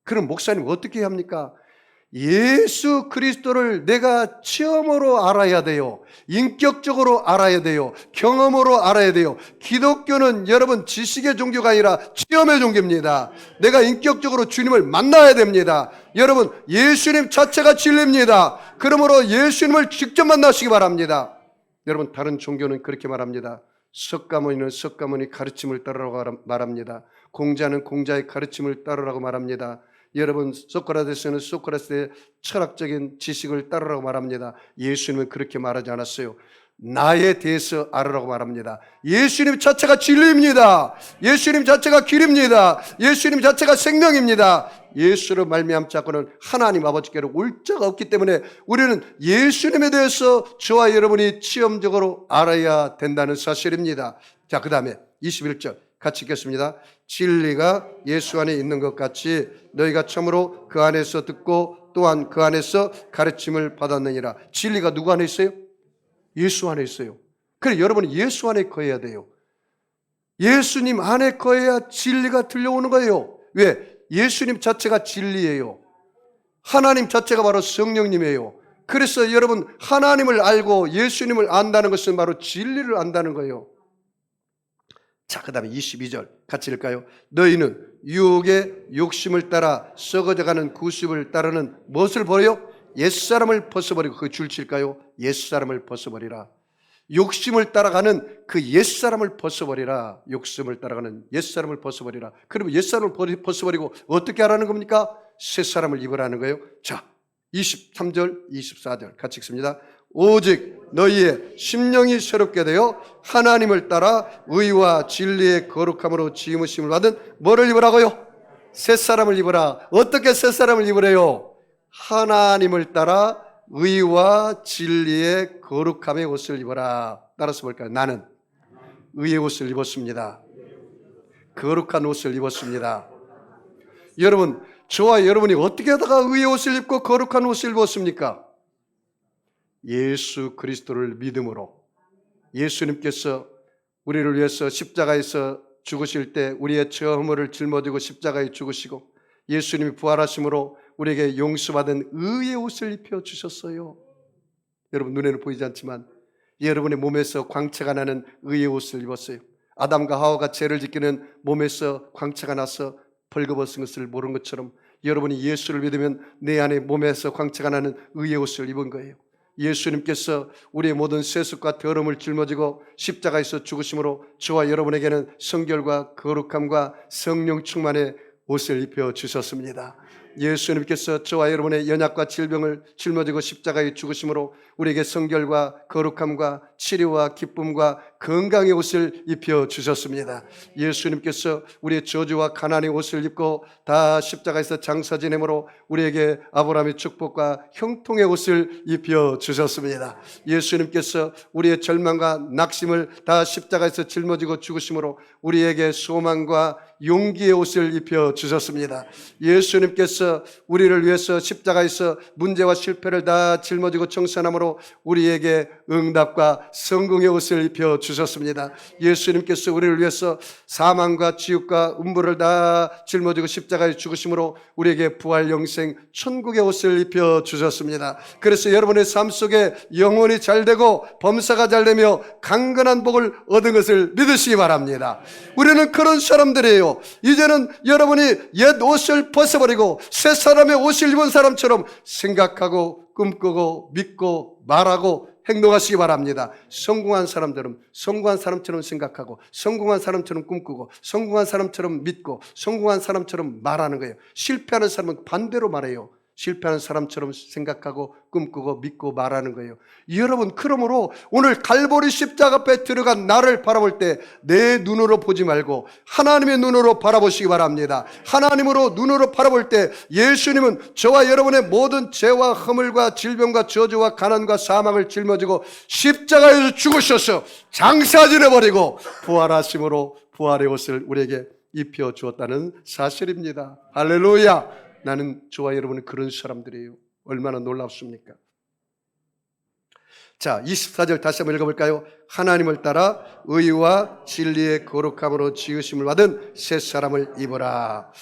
그럼 목사님 어떻게 합니까? 예수 그리스도를 내가 체험으로 알아야 돼요. 인격적으로 알아야 돼요. 경험으로 알아야 돼요. 기독교는 여러분 지식의 종교가 아니라 체험의 종교입니다. 내가 인격적으로 주님을 만나야 됩니다. 여러분 예수님 자체가 진리입니다. 그러므로 예수님을 직접 만나시기 바랍니다. 여러분 다른 종교는 그렇게 말합니다. 석가모니는 석가모니 가르침을 따르라고 말합니다. 공자는 공자의 가르침을 따르라고 말합니다. 여러분 소크라테스는 소크라테스의 철학적인 지식을 따르라고 말합니다. 예수님은 그렇게 말하지 않았어요. 나에 대해서 알으라고 말합니다. 예수님 자체가 진리입니다. 예수님 자체가 길입니다. 예수님 자체가 생명입니다. 예수로 말미암지 않고는 하나님 아버지께로 올 자가 없기 때문에 우리는 예수님에 대해서 저와 여러분이 체험적으로 알아야 된다는 사실입니다. 자, 그 다음에 21절 같이 읽겠습니다. 진리가 예수 안에 있는 것 같이 너희가 참으로 그 안에서 듣고 또한 그 안에서 가르침을 받았느니라. 진리가 누구 안에 있어요? 예수 안에 있어요. 그래 여러분이 예수 안에 거해야 돼요. 예수님 안에 거해야 진리가 들려오는 거예요. 왜? 예수님 자체가 진리예요. 하나님 자체가 바로 성령님이에요. 그래서 여러분 하나님을 알고 예수님을 안다는 것은 바로 진리를 안다는 거예요. 자, 그 다음에 22절 같이 읽을까요? 너희는 유혹의 욕심을 따라 썩어져가는 구습을 따르는 무엇을 버려요? 옛사람을 벗어버리고 그 줄칠까요? 옛사람을 벗어버리라. 욕심을 따라가는 그 옛사람을 벗어버리라. 욕심을 따라가는 옛사람을 벗어버리라. 그러면 옛사람을 벗어버리고 어떻게 하라는 겁니까? 새사람을 입으라는 거예요. 자, 23절 24절 같이 읽습니다. 오직 너희의 심령이 새롭게 되어 하나님을 따라 의와 진리의 거룩함으로 지음으심을 받은 뭐를 입으라고요? 새사람을 입으라. 어떻게 새사람을 입으래요? 하나님을 따라 의와 진리의 거룩함의 옷을 입어라. 따라서 볼까요? 나는 의의 옷을 입었습니다. 거룩한 옷을 입었습니다. 여러분, 저와 여러분이 어떻게 하다가 의의 옷을 입고 거룩한 옷을 입었습니까? 예수 그리스도를 믿음으로. 예수님께서 우리를 위해서 십자가에서 죽으실 때 우리의 죄 허물을 짊어지고 십자가에 죽으시고 예수님이 부활하심으로 우리에게 용서받은 의의 옷을 입혀주셨어요. 여러분 눈에는 보이지 않지만 여러분의 몸에서 광채가 나는 의의 옷을 입었어요. 아담과 하와가 죄를 짓기는 몸에서 광채가 나서 벌거벗은 것을 모르는 것처럼 여러분이 예수를 믿으면 내 안에 몸에서 광채가 나는 의의 옷을 입은 거예요. 예수님께서 우리의 모든 세습과 더러움을 짊어지고 십자가에서 죽으심으로 저와 여러분에게는 성결과 거룩함과 성령 충만의 옷을 입혀주셨습니다. 예수님께서 저와 여러분의 연약과 질병을 짊어지고 십자가에 죽으심으로 우리에게 성결과 거룩함과 치료와 기쁨과 건강의 옷을 입혀주셨습니다. 예수님께서 우리의 저주와 가난의 옷을 입고 다 십자가에서 장사 지냄으로 우리에게 아브라함의 축복과 형통의 옷을 입혀주셨습니다. 예수님께서 우리의 절망과 낙심을 다 십자가에서 짊어지고 죽으심으로 우리에게 소망과 용기의 옷을 입혀주셨습니다. 예수님께서 우리를 위해서 십자가에서 문제와 실패를 다 짊어지고 청산함으로 우리에게 응답과 성공의 옷을 입혀주셨습니다. 주셨습니다. 예수님께서 우리를 위해서 사망과 지옥과 음부를 다 짊어지고 십자가에 죽으심으로 우리에게 부활 영생 천국의 옷을 입혀 주셨습니다. 그래서 여러분의 삶 속에 영혼이 잘되고 범사가 잘되며 강건한 복을 얻은 것을 믿으시기 바랍니다. 우리는 그런 사람들이에요. 이제는 여러분이 옛 옷을 벗어버리고 새 사람의 옷을 입은 사람처럼 생각하고 꿈꾸고 믿고 말하고 행동하시기 바랍니다. 성공한 사람처럼 생각하고 성공한 사람처럼 꿈꾸고 성공한 사람처럼 믿고 성공한 사람처럼 말하는 거예요. 실패하는 사람은 반대로 말해요. 실패하는 사람처럼 생각하고 꿈꾸고 믿고 말하는 거예요. 여러분, 그러므로 오늘 갈보리 십자가 앞에 들어간 나를 바라볼 때 내 눈으로 보지 말고 하나님의 눈으로 바라보시기 바랍니다. 하나님으로 눈으로 바라볼 때 예수님은 저와 여러분의 모든 죄와 허물과 질병과 저주와 가난과 사망을 짊어지고 십자가에서 죽으셔서 장사 지내버리고 부활하심으로 부활의 옷을 우리에게 입혀 주었다는 사실입니다. 할렐루야. 나는 저와 여러분은 그런 사람들이에요. 얼마나 놀랍습니까? 자, 24절 다시 한번 읽어볼까요? 하나님을 따라 의와 진리의 거룩함으로 지으심을 받은 새 사람을 입어라.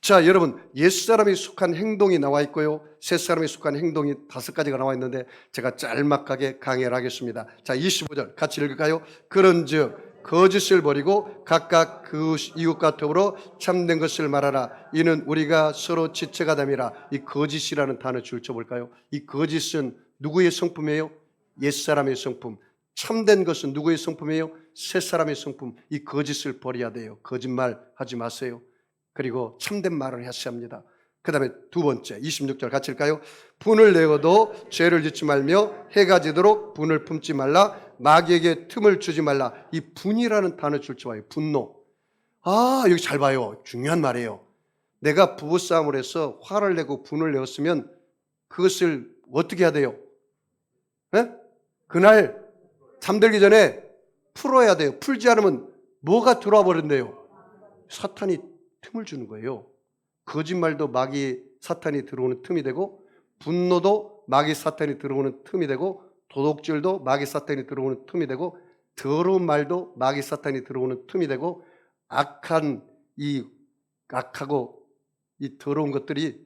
자, 여러분, 옛사람이 속한 행동이 나와 있고요, 새 사람이 속한 행동이 5가지가 나와 있는데 제가 짤막하게 강의를 하겠습니다. 자, 25절 같이 읽을까요? 그런즉 거짓을 버리고 각각 그 이웃과 더불어 참된 것을 말하라. 이는 우리가 서로 지체가 됨이라. 이 거짓이라는 단어 줄 쳐볼까요? 이 거짓은 누구의 성품이에요? 옛사람의 성품. 참된 것은 누구의 성품이에요? 새사람의 성품. 이 거짓을 버려야 돼요. 거짓말 하지 마세요. 그리고 참된 말을 하셔야 합니다. 그 다음에 두 번째 26절 같이 읽을까요? 분을 내어도 죄를 짓지 말며 해가 지도록 분을 품지 말라. 마귀에게 틈을 주지 말라. 이 분이라는 단어 줄 줄 알아요. 분노. 아, 여기 잘 봐요. 중요한 말이에요. 내가 부부싸움을 해서 화를 내고 분을 내었으면 그것을 어떻게 해야 돼요? 네? 그날 잠들기 전에 풀어야 돼요. 풀지 않으면 뭐가 들어와 버린대요? 사탄이 틈을 주는 거예요. 거짓말도 마귀 사탄이 들어오는 틈이 되고, 분노도 마귀 사탄이 들어오는 틈이 되고, 도둑질도 마귀 사탄이 들어오는 틈이 되고, 더러운 말도 마귀 사탄이 들어오는 틈이 되고, 악하고 이 더러운 것들이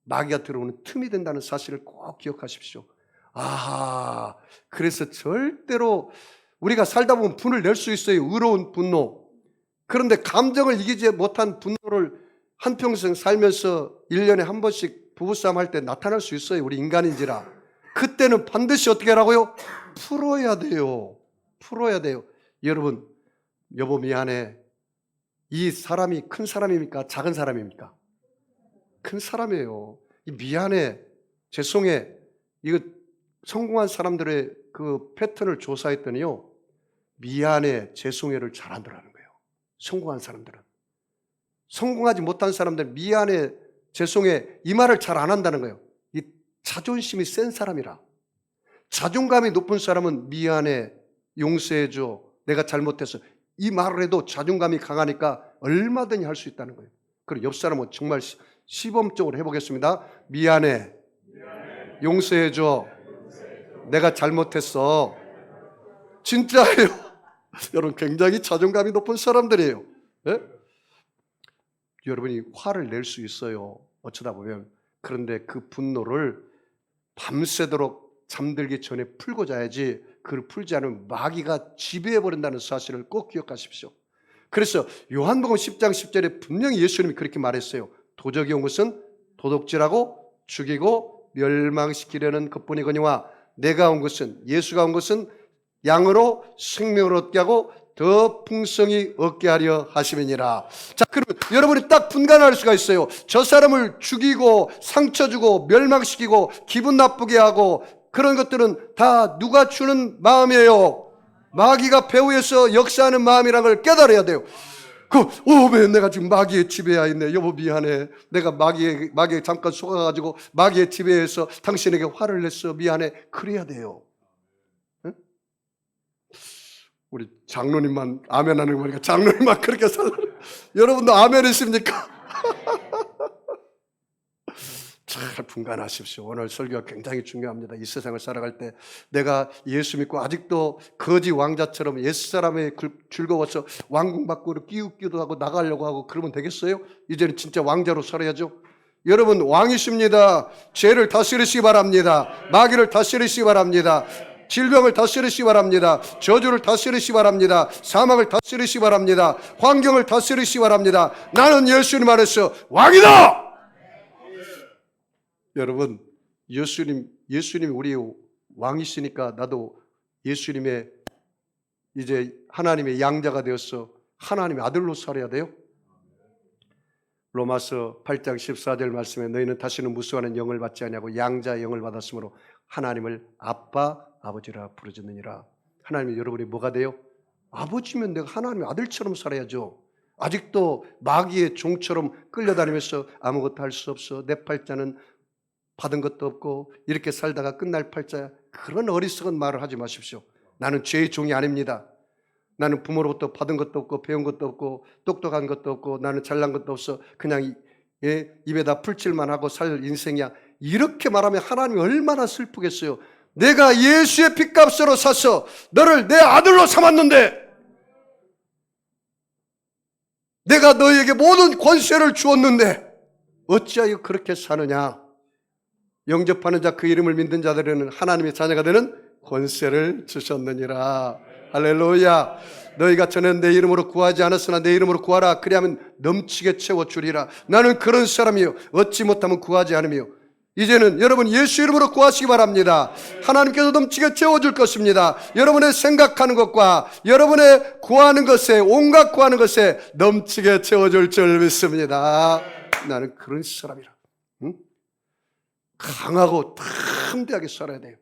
마귀가 들어오는 틈이 된다는 사실을 꼭 기억하십시오. 아, 그래서 절대로 우리가 살다 보면 분을 낼 수 있어요. 의로운 분노. 그런데 감정을 이기지 못한 분노를 한평생 살면서 1년에 한 번씩 부부싸움 할 때 나타날 수 있어요. 우리 인간인지라. 그때는 반드시 어떻게 하라고요? 풀어야 돼요. 풀어야 돼요. 여러분, 여보 미안해. 이 사람이 큰 사람입니까? 작은 사람입니까? 큰 사람이에요. 미안해. 죄송해. 이거 성공한 사람들의 그 패턴을 조사했더니요, 미안해, 죄송해를 잘 안 들어가는 거예요. 성공한 사람들은. 성공하지 못한 사람들은 미안해, 죄송해 이 말을 잘 안 한다는 거예요. 이 자존심이 센 사람이라. 자존감이 높은 사람은 미안해, 용서해줘, 내가 잘못했어 이 말을 해도 자존감이 강하니까 얼마든지 할 수 있다는 거예요. 그리고 옆 사람은 정말 시범적으로 해보겠습니다. 미안해, 용서해줘, 내가 잘못했어. 진짜예요. 여러분, 굉장히 자존감이 높은 사람들이에요. 네? 여러분이 화를 낼 수 있어요. 어쩌다 보면. 그런데 그 분노를 밤새도록 잠들기 전에 풀고 자야지, 그걸 풀지 않으면 마귀가 지배해버린다는 사실을 꼭 기억하십시오. 그래서 요한복음 10장 10절에 분명히 예수님이 그렇게 말했어요. 도적이 온 것은 도둑질하고 죽이고 멸망시키려는 것뿐이거니와 내가 온 것은, 예수가 온 것은 양으로 생명을 얻게 하고 더 풍성히 얻게 하려 하심이니라. 자, 그러면 여러분이 딱 분간할 수가 있어요. 저 사람을 죽이고 상처 주고 멸망시키고 기분 나쁘게 하고 그런 것들은 다 누가 주는 마음이에요? 마귀가 배후에서 역사하는 마음이라는 걸 깨달아야 돼요. 왜 내가 지금 마귀의 지배하에 있네. 여보 미안해. 내가 마귀에 잠깐 속아가지고 마귀의 지배에서 당신에게 화를 냈어. 미안해. 그래야 돼요. 응? 우리 장로님만 아멘하는 거 보니까 장로님만 그렇게 살아요. 여러분도 아멘이십니까? 잘 분간하십시오. 오늘 설교가 굉장히 중요합니다. 이 세상을 살아갈 때 내가 예수 믿고 아직도 거지 왕자처럼 옛사람에 즐거워서 왕궁 밖으로 끼우기도 하고 나가려고 하고 그러면 되겠어요? 이제는 진짜 왕자로 살아야죠. 여러분 왕이십니다. 죄를 다스리시기 바랍니다. 마귀를 다스리시기 바랍니다. 질병을 다스리시기 바랍니다. 저주를 다스리시기 바랍니다. 사막을 다스리시기 바랍니다. 환경을 다스리시기 바랍니다. 나는 예수님 안에서 왕이다! 여러분, 예수님이 우리 왕이시니까 나도 예수님의 이제 하나님의 양자가 되어서 하나님의 아들로 살아야 돼요. 로마서 8장 14절 말씀에 너희는 다시는 무수하는 영을 받지 아니하고 양자의 영을 받았으므로 하나님을 아빠, 아버지라 부르짖느니라. 하나님이 여러분이 뭐가 돼요? 아버지면 내가 하나님의 아들처럼 살아야죠. 아직도 마귀의 종처럼 끌려다니면서 아무것도 할 수 없어. 내 팔자는 받은 것도 없고 이렇게 살다가 끝날 팔자야. 그런 어리석은 말을 하지 마십시오. 나는 죄의 종이 아닙니다. 나는 부모로부터 받은 것도 없고 배운 것도 없고 똑똑한 것도 없고 나는 잘난 것도 없어. 그냥 입에다 풀칠만 하고 살 인생이야. 이렇게 말하면 하나님이 얼마나 슬프겠어요. 내가 예수의 핏값으로 사서 너를 내 아들로 삼았는데 내가 너에게 모든 권세를 주었는데 어찌하여 그렇게 사느냐. 영접하는 자 그 이름을 믿는 자들에는 하나님의 자녀가 되는 권세를 주셨느니라. 할렐루야. 너희가 전에 내 이름으로 구하지 않았으나 내 이름으로 구하라. 그리하면 넘치게 채워주리라. 나는 그런 사람이요 얻지 못하면 구하지 않으며 이제는 여러분 예수 이름으로 구하시기 바랍니다. 하나님께서 넘치게 채워줄 것입니다. 여러분의 생각하는 것과 여러분의 구하는 것에 온갖 구하는 것에 넘치게 채워줄 줄 믿습니다. 나는 그런 사람이라. 응? 강하고 담대하게 살아야 돼요.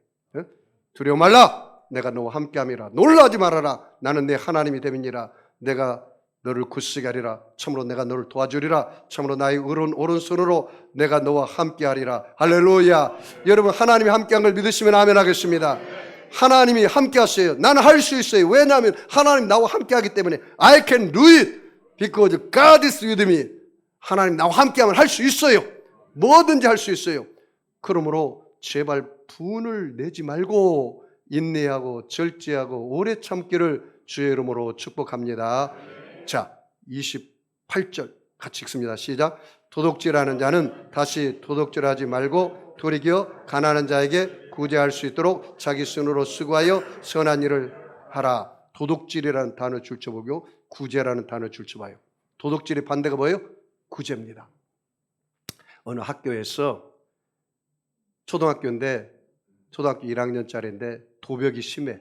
두려워 말라. 내가 너와 함께함이라. 놀라지 말아라. 나는 내 하나님이 됨이니라. 내가 너를 굳세게 하리라. 참으로 내가 너를 도와주리라. 참으로 나의 오른손으로 내가 너와 함께하리라. 할렐루야. 여러분 하나님이 함께한 걸 믿으시면 아멘 하겠습니다. 하나님이 함께하세요. 나는 할 수 있어요. 왜냐하면 하나님 나와 함께하기 때문에 I can do it because God is with me. 하나님 나와 함께하면 할 수 있어요. 뭐든지 할 수 있어요. 그러므로 제발 분을 내지 말고 인내하고 절제하고 오래 참기를 주의 이름으로 축복합니다. 자, 28절 같이 읽습니다. 시작. 도둑질하는 자는 다시 도둑질하지 말고 돌이켜 가난한 자에게 구제할 수 있도록 자기 손으로 수고하여 선한 일을 하라. 도둑질이라는 단어 줄쳐보고 구제라는 단어 줄쳐봐요. 도둑질의 반대가 뭐예요? 구제입니다. 어느 학교에서 초등학교인데 초등학교 1학년짜리인데 도벽이 심해.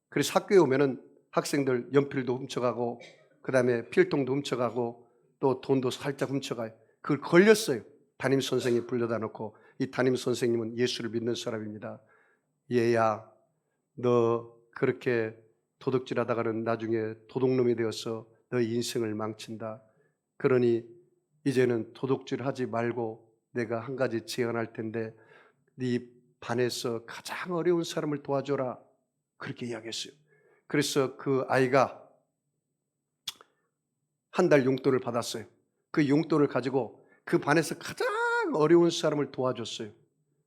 그래서 학교에 오면은 학생들 연필도 훔쳐가고 그 다음에 필통도 훔쳐가고 또 돈도 살짝 훔쳐가요. 그걸 걸렸어요. 담임 선생님 불러다 놓고 이 담임 선생님은 예수를 믿는 사람입니다. 얘야 너 그렇게 도둑질하다가는 나중에 도둑놈이 되어서 너 인생을 망친다. 그러니 이제는 도둑질하지 말고 내가 한 가지 제안할 텐데 네 반에서 가장 어려운 사람을 도와줘라. 그렇게 이야기했어요. 그래서 그 아이가 한 달 용돈을 받았어요. 그 용돈을 가지고 그 반에서 가장 어려운 사람을 도와줬어요.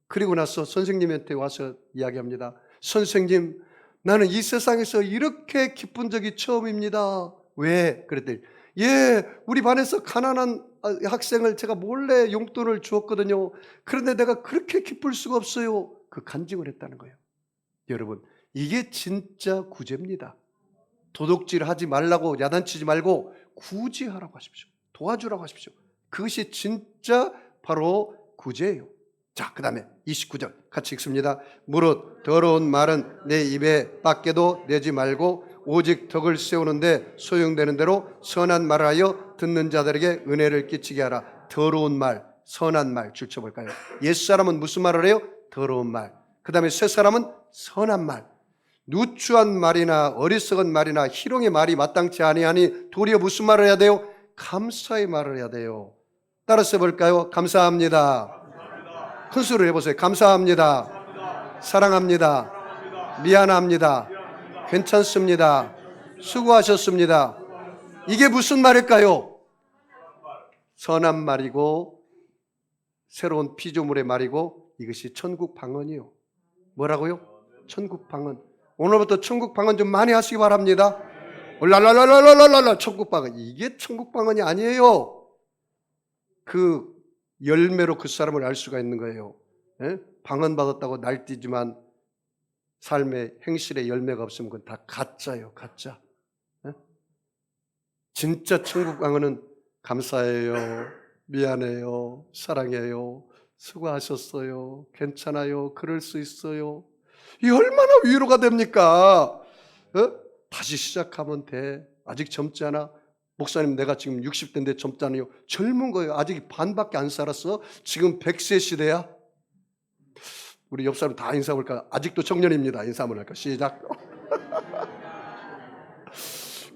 그리고 나서 선생님한테 와서 이야기합니다. 선생님, 나는 이 세상에서 이렇게 기쁜 적이 처음입니다. 왜? 그랬더니 우리 반에서 가난한 학생을 제가 몰래 용돈을 주었거든요. 그런데 내가 그렇게 기쁠 수가 없어요. 그 간증을 했다는 거예요. 여러분, 이게 진짜 구제입니다. 도둑질 하지 말라고 야단치지 말고 구제하라고 하십시오. 도와주라고 하십시오. 그것이 진짜 바로 구제예요. 자, 그 다음에 29절 같이 읽습니다. 무릇 더러운 말은 내 입에 밖에도 내지 말고 오직 덕을 세우는데 소용되는 대로 선한 말을 하여 듣는 자들에게 은혜를 끼치게 하라. 더러운 말, 선한 말 줄쳐볼까요? 옛사람은 무슨 말을 해요? 더러운 말. 그 다음에 새 사람은 선한 말. 누추한 말이나 어리석은 말이나 희롱의 말이 마땅치 아니하니 도리어 무슨 말을 해야 돼요? 감사의 말을 해야 돼요. 따라서 해볼까요? 감사합니다. 큰 소리로 해보세요. 감사합니다. 사랑합니다. 미안합니다. 괜찮습니다. 수고하셨습니다. 이게 무슨 말일까요? 선한 말이고 새로운 피조물의 말이고 이것이 천국 방언이요. 뭐라고요? 천국 방언. 오늘부터 천국 방언 좀 많이 하시기 바랍니다. 랄랄랄랄랄랄라 천국 방언. 이게 천국 방언이 아니에요. 그 열매로 그 사람을 알 수가 있는 거예요. 예? 방언 받았다고 날뛰지만 삶의 행실에 열매가 없으면 그건 다 가짜예요. 가짜. 예? 진짜 천국 방언은 감사해요. 미안해요. 사랑해요. 수고하셨어요. 괜찮아요. 그럴 수 있어요. 이 얼마나 위로가 됩니까? 어? 다시 시작하면 돼. 아직 젊지 않아? 목사님 내가 지금 60대인데 젊잖아요. 젊은 거예요. 아직 반밖에 안 살았어. 지금 100세 시대야. 우리 옆 사람 다 인사 볼까? 아직도 청년입니다. 인사 한번 할까? 시작.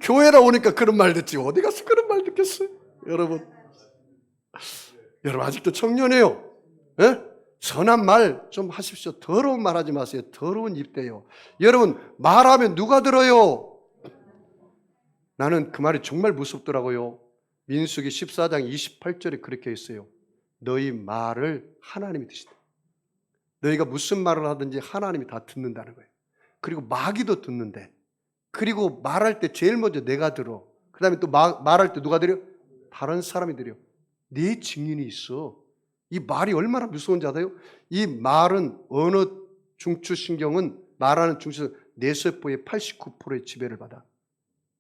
교회라 오니까 그런 말 듣지. 어디 가서 그런 말 듣겠어요? 여러분 아직도 청년이에요. 예? 선한 말 좀 하십시오. 더러운 말 하지 마세요. 더러운 입대요. 여러분 말하면 누가 들어요? 나는 그 말이 정말 무섭더라고요. 민수기 14장 28절에 그렇게 있어요. 너희 말을 하나님이 드신다. 너희가 무슨 말을 하든지 하나님이 다 듣는다는 거예요. 그리고 마귀도 듣는데, 그리고 말할 때 제일 먼저 내가 들어. 그 다음에 또 말할 때 누가 들여? 다른 사람이 들여. 네 증인이 있어. 이 말이 얼마나 무서운지 알아요? 이 말은 언어 중추신경은 말하는 중추신경 뇌세포의 89%의 지배를 받아.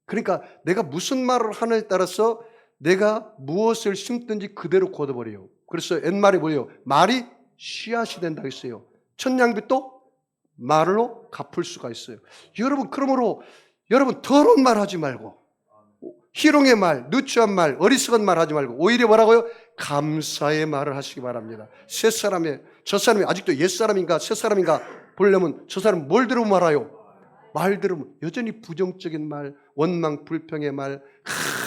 그러니까 내가 무슨 말을 하느냐에 따라서 내가 무엇을 심든지 그대로 걷어버려요. 그래서 옛말에 뭐예요? 말이 씨앗이 된다고 했어요. 천냥빚도 말로 갚을 수가 있어요. 여러분 그러므로 여러분 더러운 말 하지 말고 희롱의 말, 누추한 말, 어리석은 말 하지 말고 오히려 뭐라고요? 감사의 말을 하시기 바랍니다. 저 사람이 아직도 옛사람인가 새사람인가 보려면 저 사람 뭘 들으면 말아요? 말 들으면 여전히 부정적인 말, 원망 불평의 말,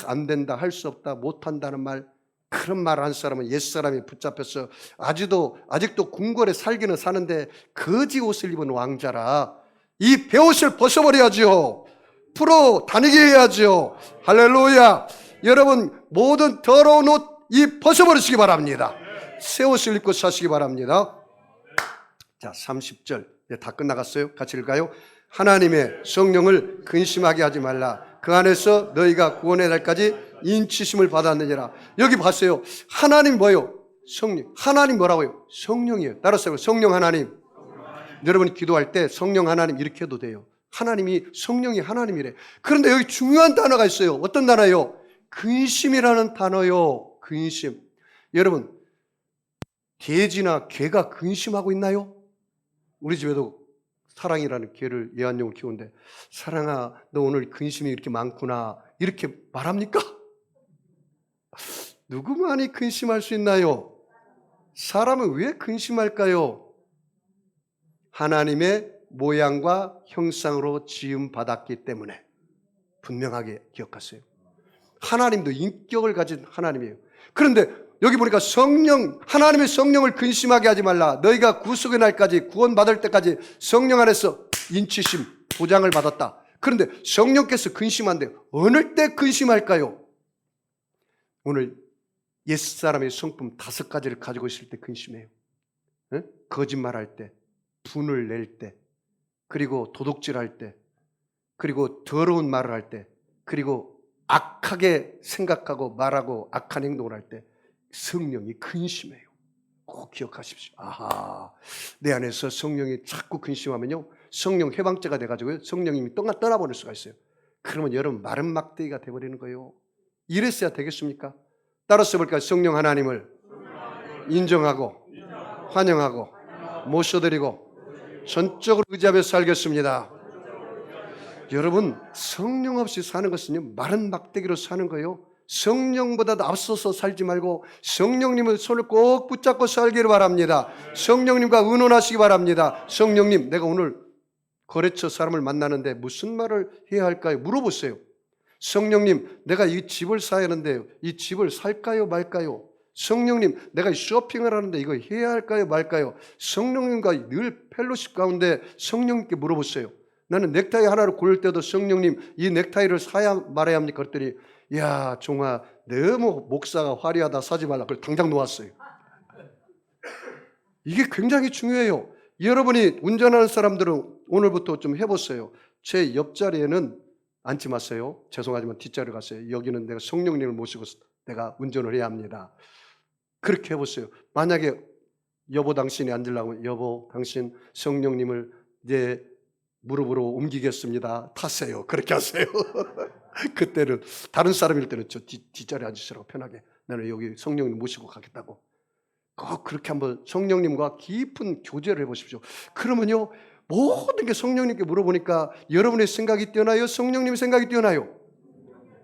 안 된다, 할 수 없다, 못한다는 말, 그런 말 한 사람은 옛사람이 붙잡혀서 아직도 궁궐에 살기는 사는데 거지 옷을 입은 왕자라 이 베옷을 벗어버려야죠. 풀어 다니게 해야죠. 할렐루야. 여러분 모든 더러운 옷 이 벗어버리시기 바랍니다. 새 옷을 입고 사시기 바랍니다. 자 30절 다 끝나갔어요. 같이 읽어요. 하나님의 성령을 근심하게 하지 말라. 그 안에서 너희가 구원의 날까지 인치심을 받았느니라. 여기 봤어요. 하나님 뭐예요? 성령. 하나님 뭐라고요? 성령이에요. 따라서 성령 하나님. 여러분이 기도할 때 성령 하나님 이렇게 해도 돼요. 성령이 하나님이래. 그런데 여기 중요한 단어가 있어요. 어떤 단어예요? 근심이라는 단어요. 근심. 여러분 돼지나 개가 근심하고 있나요? 우리 집에도 사랑이라는 개를 애완용을 키우는데 사랑아 너 오늘 근심이 이렇게 많구나 이렇게 말합니까? 누구만이 근심할 수 있나요? 사람은 왜 근심할까요? 하나님의 모양과 형상으로 지음받았기 때문에 분명하게 기억하세요. 하나님도 인격을 가진 하나님이에요. 그런데 여기 보니까 하나님의 성령을 근심하게 하지 말라. 너희가 구속의 날까지 구원받을 때까지 성령 안에서 인치심, 도장을 받았다. 그런데 성령께서 근심한데 어느 때 근심할까요? 오늘 옛사람의 성품 5가지를 가지고 있을 때 근심해요. 네? 거짓말할 때, 분을 낼 때, 그리고 도둑질할 때, 그리고 더러운 말을 할 때, 그리고 악하게 생각하고 말하고 악한 행동을 할 때 성령이 근심해요. 꼭 기억하십시오. 아하, 내 안에서 성령이 자꾸 근심하면요 성령 해방죄가 돼가지고 성령님이 떠나버릴 수가 있어요. 그러면 여러분 마른 막대기가 돼버리는 거예요. 이랬어야 되겠습니까? 따라서 볼까요? 성령 하나님을 인정하고 환영하고 모셔드리고 전적으로 의지하며 살겠습니다. 여러분 성령 없이 사는 것은요 마른 막대기로 사는 거예요. 성령보다도 앞서서 살지 말고 성령님의 손을 꼭 붙잡고 살기를 바랍니다. 성령님과 의논하시기 바랍니다. 성령님 내가 오늘 거래처 사람을 만나는데 무슨 말을 해야 할까요? 물어보세요. 성령님 내가 이 집을 사야 하는데 이 집을 살까요 말까요? 성령님 내가 쇼핑을 하는데 이거 해야 할까요 말까요? 성령님과 늘 펠로십 가운데 성령님께 물어보세요. 나는 넥타이 하나를 고를 때도 성령님 이 넥타이를 사야 말아야 합니까? 그랬더니 야 종아 너무 목사가 화려하다 사지 말라. 그걸 당장 놓았어요. 이게 굉장히 중요해요. 여러분이 운전하는 사람들은 오늘부터 좀 해보세요. 제 옆자리에는 앉지 마세요. 죄송하지만 뒷자리로 가세요. 여기는 내가 성령님을 모시고 내가 운전을 해야 합니다. 그렇게 해보세요. 만약에 여보 당신이 앉으려고 하면 여보 당신 성령님을 내 무릎으로 옮기겠습니다. 타세요. 그렇게 하세요. 그때는 다른 사람일 때는 저 뒷자리에 앉으시라고 편하게. 나는 여기 성령님 모시고 가겠다고. 꼭 그렇게 한번 성령님과 깊은 교제를 해보십시오. 그러면요 모든 게 성령님께 물어보니까 여러분의 생각이 뛰어나요? 성령님 생각이 뛰어나요?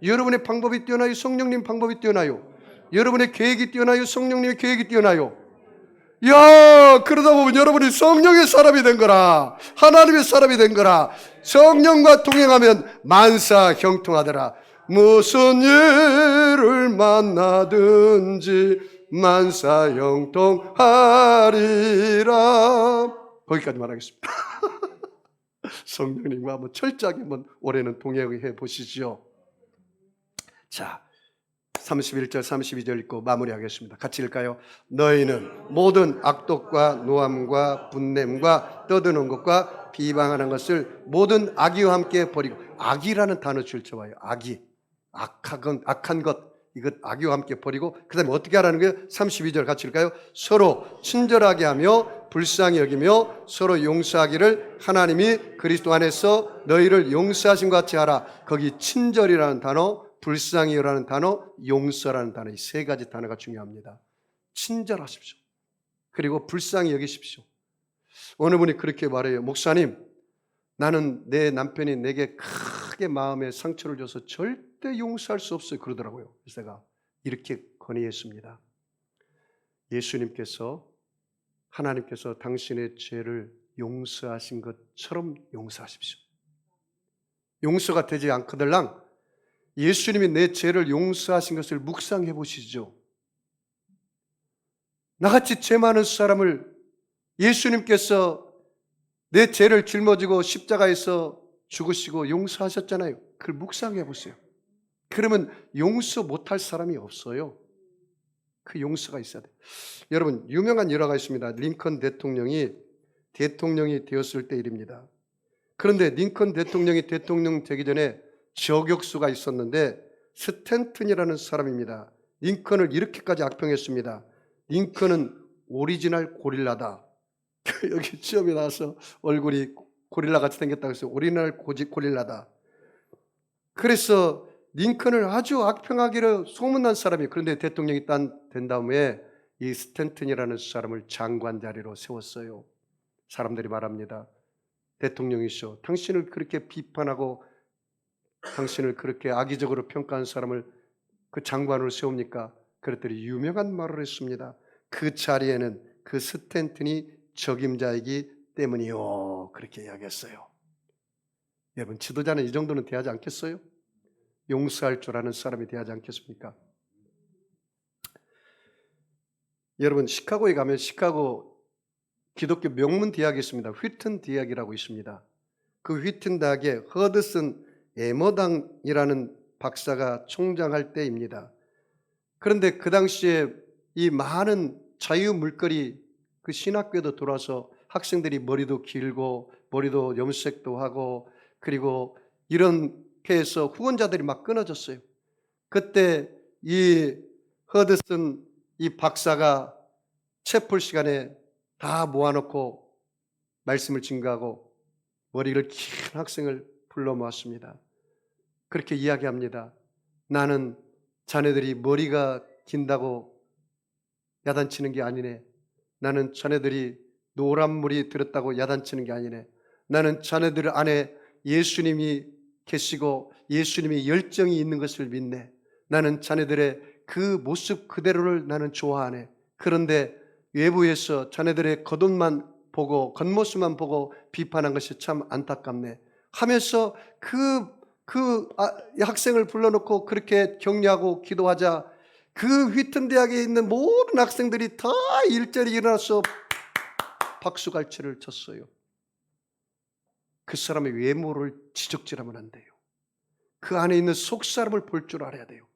여러분의 방법이 뛰어나요? 성령님 방법이 뛰어나요? 여러분의 계획이 뛰어나요? 성령님의 계획이 뛰어나요? 야, 그러다 보면 여러분이 성령의 사람이 된 거라. 하나님의 사람이 된 거라. 성령과 동행하면 만사 형통하더라. 무슨 일을 만나든지 만사 형통하리라. 거기까지 말하겠습니다. 성령님과 한번 철저하게 한번 올해는 동행해 보시죠. 자, 31절 32절 읽고 마무리하겠습니다. 같이 읽을까요? 너희는 모든 악독과 노함과 분냄과 떠드는 것과 비방하는 것을 모든 악의와 함께 버리고, 악이라는 단어 줄쳐봐요. 악이, 악한 것, 이것 악의와 함께 버리고, 그 다음에 어떻게 하라는 거예요? 32절 같이 읽을까요? 서로 친절하게 하며 불쌍히 여기며 서로 용서하기를 하나님이 그리스도 안에서 너희를 용서하신 것 같이 하라. 거기 친절이라는 단어, 불쌍히라는 단어, 용서라는 단어, 이 세 가지 단어가 중요합니다. 친절하십시오. 그리고 불쌍히 여기십시오. 어느 분이 그렇게 말해요. 목사님, 나는 내 남편이 내게 크게 마음에 상처를 줘서 절대 용서할 수 없어요. 그러더라고요. 그래서 제가 이렇게 건의했습니다. 예수님께서, 하나님께서 당신의 죄를 용서하신 것처럼 용서하십시오. 용서가 되지 않거들랑 예수님이 내 죄를 용서하신 것을 묵상해 보시죠. 나같이 죄 많은 사람을 예수님께서 내 죄를 짊어지고 십자가에서 죽으시고 용서하셨잖아요. 그걸 묵상해 보세요. 그러면 용서 못할 사람이 없어요. 그 용서가 있어야 돼요. 여러분, 유명한 일화가 있습니다. 링컨 대통령이 되었을 때 일입니다. 그런데 링컨 대통령이 대통령 되기 전에 저격수가 있었는데 스탠튼이라는 사람입니다. 링컨을 이렇게까지 악평했습니다. 링컨은 오리지널 고릴라다. 여기 시험에 나와서 얼굴이 고릴라같이 생겼다고 해서 오리지널 고릴라다. 그래서 링컨을 아주 악평하기로 소문난 사람이에요. 그런데 대통령이 된 다음에 이 스탠튼이라는 사람을 장관 자리로 세웠어요. 사람들이 말합니다. 대통령이시오, 당신을 그렇게 비판하고 당신을 그렇게 악의적으로 평가한 사람을 그 장관으로 세웁니까? 그랬더니 유명한 말을 했습니다. 그 자리에는 그 스탠튼이 적임자이기 때문이요. 그렇게 이야기했어요. 여러분, 지도자는 이 정도는 돼야지 않겠어요? 용서할 줄 아는 사람이 돼야지 않겠습니까? 여러분, 시카고에 가면 시카고 기독교 명문 대학이 있습니다. 휘튼 대학이라고 있습니다. 그 휘튼 대학에 허드슨 에머당이라는 박사가 총장할 때입니다. 그런데 그 당시에 이 많은 자유 물거리 그 신학교에도 들어와서 학생들이 머리도 길고 머리도 염색도 하고 그리고 이렇게 해서 후원자들이 막 끊어졌어요. 그때 이 허드슨 이 박사가 채플 시간에 다 모아놓고 말씀을 증거하고 머리를 긴 학생을 불러 모았습니다. 그렇게 이야기합니다. 나는 자네들이 머리가 긴다고 야단치는 게 아니네. 나는 자네들이 노란 물이 들었다고 야단치는 게 아니네. 나는 자네들 안에 예수님이 계시고 예수님이 열정이 있는 것을 믿네. 나는 자네들의 그 모습 그대로를 나는 좋아하네. 그런데 외부에서 자네들의 겉옷만 보고 겉모습만 보고 비판한 것이 참 안타깝네 하면서 그 학생을 불러놓고 그렇게 격려하고 기도하자 그 휘튼 대학에 있는 모든 학생들이 다 일제히 일어나서 박수갈채를 쳤어요. 그 사람의 외모를 지적질하면 안 돼요. 그 안에 있는 속사람을 볼 줄 알아야 돼요.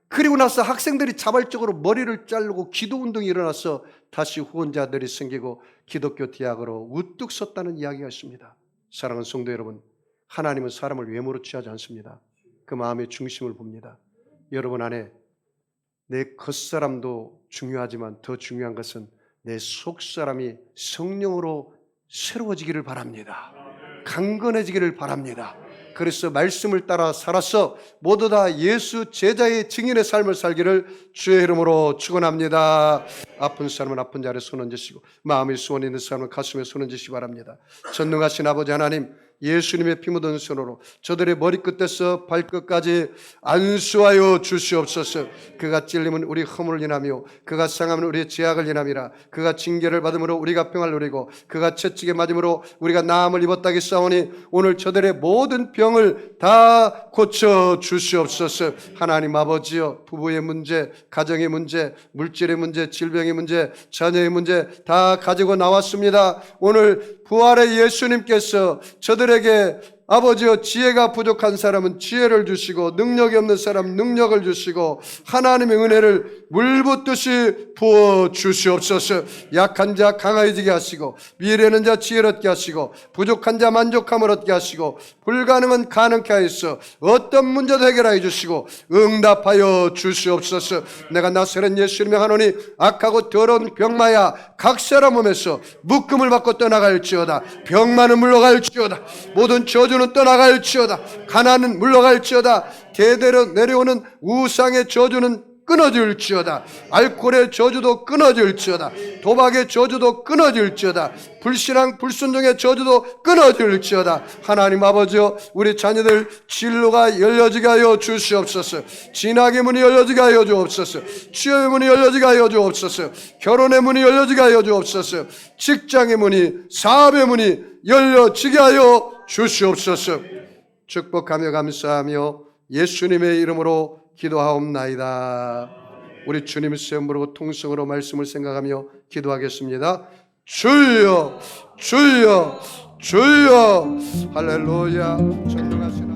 그리고 나서 학생들이 자발적으로 머리를 자르고 기도운동이 일어나서 다시 후원자들이 생기고 기독교 대학으로 우뚝 섰다는 이야기가 있습니다. 사랑하는 성도 여러분, 하나님은 사람을 외모로 취하지 않습니다. 그 마음의 중심을 봅니다. 여러분 안에 내 겉사람도 중요하지만 더 중요한 것은 내 속사람이 성령으로 새로워지기를 바랍니다. 강건해지기를 바랍니다. 그래서 말씀을 따라 살아서 모두 다 예수 제자의 증인의 삶을 살기를 주의 이름으로 축원합니다. 아픈 사람은 아픈 자리에 손 얹으시고 마음의 소원 있는 사람은 가슴에 손 얹으시기 바랍니다. 전능하신 아버지 하나님, 예수님의 피 묻은 손으로 저들의 머리끝에서 발끝까지 안수하여 주시옵소서. 그가 찔림은 우리 허물을 인하며 그가 상함은 우리의 죄악을 인함이라. 그가 징계를 받음으로 우리가 평안을 누리고 그가 채찍에 맞음으로 우리가 나음을 입었다기 싸우니 오늘 저들의 모든 병을 다 고쳐 주시옵소서. 하나님 아버지여, 부부의 문제, 가정의 문제, 물질의 문제, 질병의 문제, 자녀의 문제 다 가지고 나왔습니다. 오늘 부활의 예수님께서 저들에게 아버지여, 지혜가 부족한 사람은 지혜를 주시고 능력이 없는 사람은 능력을 주시고 하나님의 은혜를 물붓듯이 부어 주시옵소서. 약한 자 강해지게 하시고 미래는 자 지혜롭게 하시고 부족한 자 만족함을 얻게 하시고 불가능은 가능케 하여서 어떤 문제도 해결하여 주시고 응답하여 주시옵소서. 내가 나사렛 예수님의 하노니 악하고 더러운 병마야 각 사람 몸에서 묶음을 받고 떠나갈지어다. 병마는 물러갈지어다. 모든 저주는 떠나갈지어다. 가난은 물러갈지어다. 대대로 내려오는 우상의 저주는 끊어질지어다. 알코올의 저주도 끊어질지어다. 도박의 저주도 끊어질지어다. 불신앙 불순종의 저주도 끊어질지어다. 하나님 아버지여, 우리 자녀들 진로가 열려지게 하여 주시옵소서. 진학의 문이 열려지게 하여 주옵소서. 취업의 문이 열려지게 하여 주옵소서. 결혼의 문이 열려지게 하여 주옵소서. 직장의 문이, 사업의 문이 열려지게 하여 주시옵소서. 축복하며 감사하며 예수님의 이름으로 기도하옵나이다. 우리 주님 시험 부르고 통성으로 말씀을 생각하며 기도하겠습니다. 주여, 주여, 주여. 할렐루야. 전능하시나